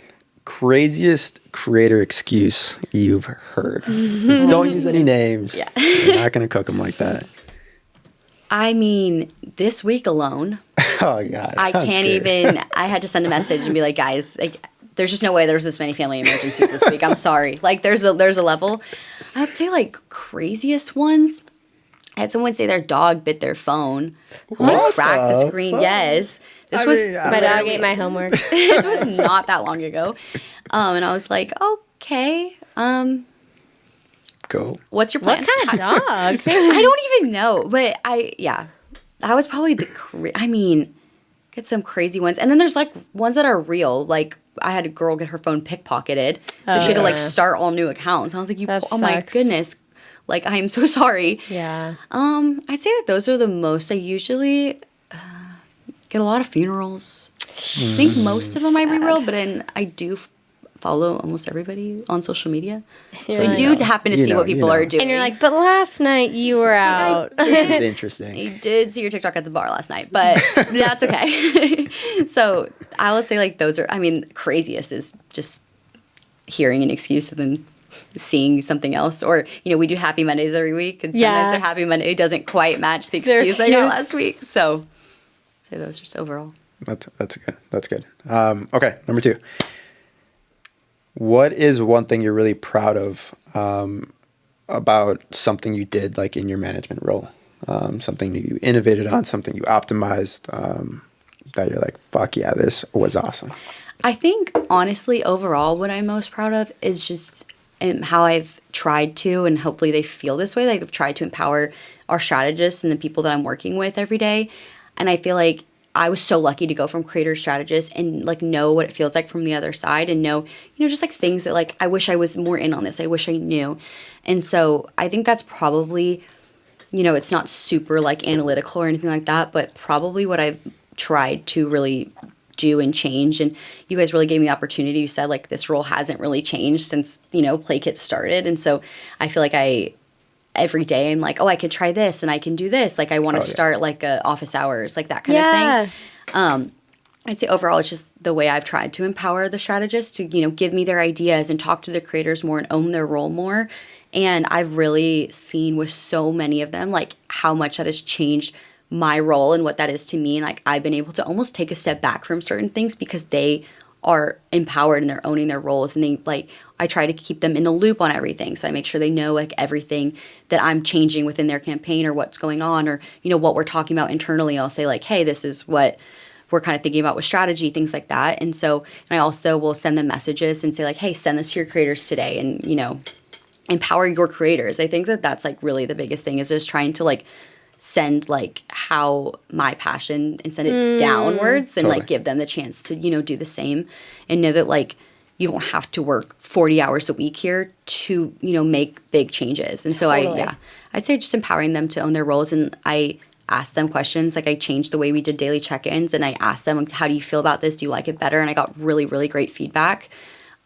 craziest creator excuse you've heard. Don't use any names. Yeah. You're not going to cook them like that. I mean, this week alone, Oh, God. I can't even, I had to send a message and be like, guys, like, there's just no way there's this many family emergencies this week. I'm sorry. Like, there's a level. I'd say, like, craziest ones. I had someone say their dog bit their phone. Like, cracked the screen. fuck? This I was mean, My dog ate my homework. this was not that long ago. And I was like, okay, Cool. what's your plan? What kind of dog? I don't even know. But that was probably get some crazy ones. And then there's like ones that are real. Like I had a girl get her phone pickpocketed. So she had to like start all new accounts. I was like, That oh my sucks. goodness. Like, I am so sorry. Yeah. I'd say that those are the most. I usually get a lot of funerals. I think most of them I reroll, but then I do follow almost everybody on social media. So I do happen to see what people are doing. And you're like, but last night you were out. It's interesting. I did see your TikTok at the bar last night, but that's okay. So I will say, like, those are, I mean, craziest is just hearing an excuse and then seeing something else. Or, you know, we do Happy Mondays every week, and sometimes their Happy Monday doesn't quite match the excuse I got last week. So those just overall. That's good. That's good. Okay, number 2. What is one thing you're really proud of about something you did, like, in your management role? Something you innovated on, something you optimized, that you're like, fuck yeah, this was awesome. I think, honestly, overall, what I'm most proud of is just how I've tried to, and hopefully they feel this way, like I've tried to empower our strategists and the people that I'm working with every day. And I feel like I was so lucky to go from creator strategist and, like, know what it feels like from the other side, and know, you know, just like things that, like, I wish I was more in on this. I wish I knew. And so I think that's probably, you know, it's not super, like, analytical or anything like that, but probably what I've tried to really do and change. And you guys really gave me the opportunity. You said, like, this role hasn't really changed since, you know, Playkit started. And so I feel like every day I'm like, oh, I could try this and I can do this. Like, I want to start like office hours, like that kind of thing. I'd say overall, it's just the way I've tried to empower the strategists to, you know, give me their ideas and talk to the creators more and own their role more. And I've really seen with so many of them, like, how much that has changed my role and what that is to me. And, like, I've been able to almost take a step back from certain things because they are empowered and they're owning their roles, and they, like, I try to keep them in the loop on everything. So I make sure they know, like, everything that I'm changing within their campaign or what's going on, or, you know, what we're talking about internally. I'll say, like, hey, this is what we're kind of thinking about with strategy, things like that. And so I also will send them messages and say, like, hey, send this to your creators today, and, you know, empower your creators. I think that that's, like, really the biggest thing, is just trying to, like, send, like, how my passion and send it downwards and like give them the chance to, you know, do the same, and know that, like, you don't have to work 40 hours a week here to, you know, make big changes. And so I'd say just empowering them to own their roles. And I asked them questions. Like, I changed the way we did daily check-ins, and I asked them, how do you feel about this? Do you like it better? And I got really, really great feedback.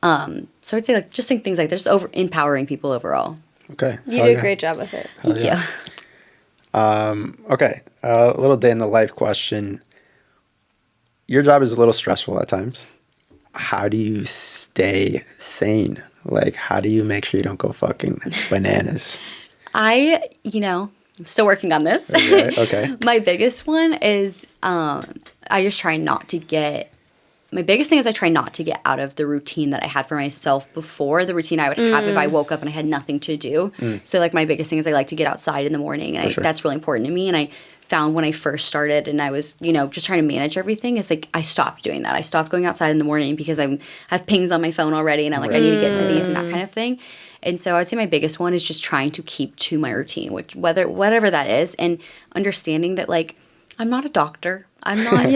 So I'd say, like, just think things like this, empowering people overall. Okay. You do a great job with it. Thank you. Okay, a little day in the life question. Your job is a little stressful at times. How do you stay sane? Like, how do you make sure you don't go fucking bananas? I'm still working on this. Okay. My biggest one is my biggest thing is I try not to get out of the routine that I had for myself before, the routine I would have if I woke up and I had nothing to do. So, like, my biggest thing is I like to get outside in the morning, and that's really important to me. And I found when I first started and I was, you know, just trying to manage everything, is like I stopped doing that. I stopped going outside in the morning because I have pings on my phone already, and I'm like, I need to get to these and that kind of thing. And so I'd say my biggest one is just trying to keep to my routine, which whatever that is, and understanding that, like, I'm not a doctor. I'm not,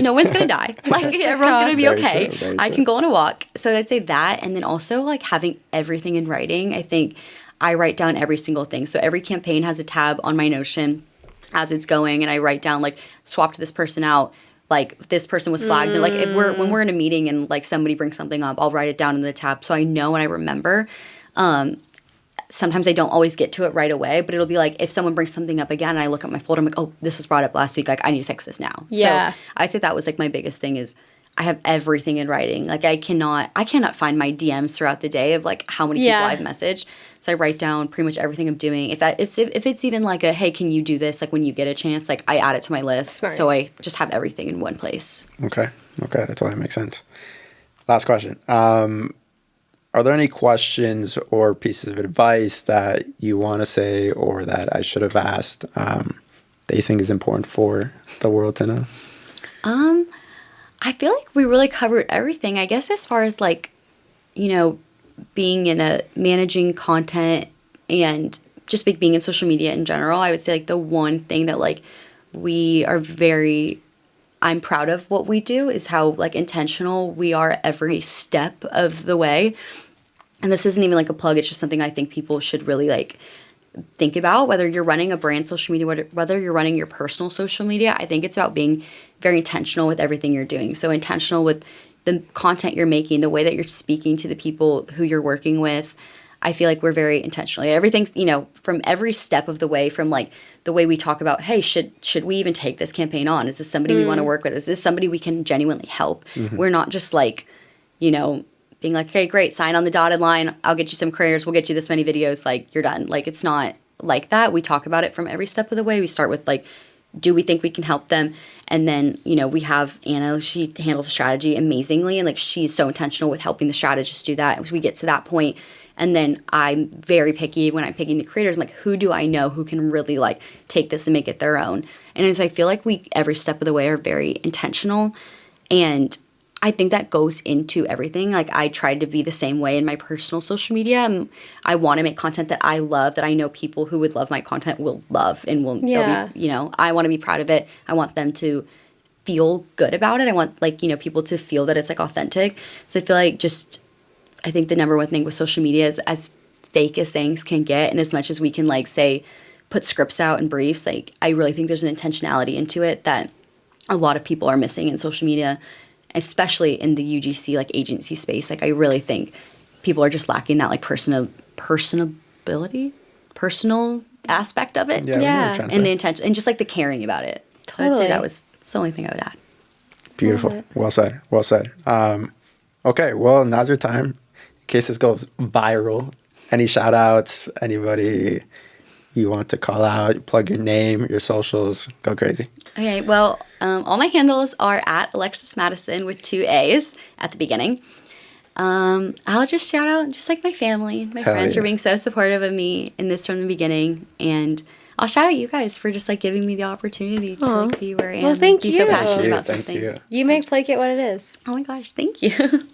no one's going to die. Like, everyone's going to be okay. I can go on a walk. So I'd say that. And then also, like, having everything in writing. I think I write down every single thing. So every campaign has a tab on my Notion as it's going. And I write down, like, swapped this person out. Like, this person was flagged. Or, like, when we're in a meeting and, like, somebody brings something up, I'll write it down in the tab so I know and I remember. Sometimes I don't always get to it right away, but it'll be like, if someone brings something up again and I look at my folder, I'm like, oh, this was brought up last week. Like, I need to fix this now. Yeah. So I'd say that was, like, my biggest thing is I have everything in writing. Like, I cannot find my DMs throughout the day of, like, how many people I've messaged. So I write down pretty much everything I'm doing. If it's even like a, hey, can you do this? Like, when you get a chance, like, I add it to my list. Smart. So I just have everything in one place. Okay. That totally makes sense. Last question. Are there any questions or pieces of advice that you want to say or that I should have asked that you think is important for the world to know? I feel like we really covered everything. I guess as far as, like, you know, being managing content and just being in social media in general, I would say, like, the one thing that, like, I'm proud of what we do is how, like, intentional we are every step of the way. And this isn't even, like, a plug. It's just something I think people should really, like, think about, whether you're running a brand social media, whether you're running your personal social media. I think it's about being very intentional with everything you're doing. So intentional with the content you're making, the way that you're speaking to the people who you're working with. I feel like we're very intentional. Everything, from every step of the way, from like the way we talk about, hey, should we even take this campaign on? Is this somebody we want to work with? Is this somebody we can genuinely help? We're not just like, being like, okay, great, sign on the dotted line. I'll get you some creators. We'll get you this many videos. Like, you're done. Like, it's not like that. We talk about it from every step of the way. We start with like, do we think we can help them? And then, we have Anna, she handles the strategy amazingly. And like, she's so intentional with helping the strategist do that. We get to that point. And then I'm very picky when I'm picking the creators. I'm like, who do I know who can really like take this and make it their own? And so I feel like we, every step of the way, are very intentional. And I think that goes into everything. Like, I try to be the same way in my personal social media. I want to make content that I love, that I know people who would love my content will love and will, they'll be, I want to be proud of it. I want them to feel good about it. I want people to feel that it's like authentic. So I feel like I think the number one thing with social media is as fake as things can get, and as much as we can like say, put scripts out and briefs, like I really think there's an intentionality into it that a lot of people are missing in social media, especially in the UGC like agency space. Like I really think people are just lacking that like personal aspect of it. Yeah. And the intention and just like the caring about it. So I'd say that's the only thing I would add. Beautiful. Well said. Well said. Okay. Well, now's your time. In case this goes viral, any shout outs, anybody you want to call out, plug your name, your socials, go crazy. Okay, well, all my handles are at Alexis Madison with 2 A's at the beginning. I'll just shout out just like my family, my friends for being so supportive of me in this from the beginning. And I'll shout out you guys for just like giving me the opportunity to like be where I am. Well, thank be you. so passionate about Thank something. you. You make Playkit what it is. Oh my gosh, thank you.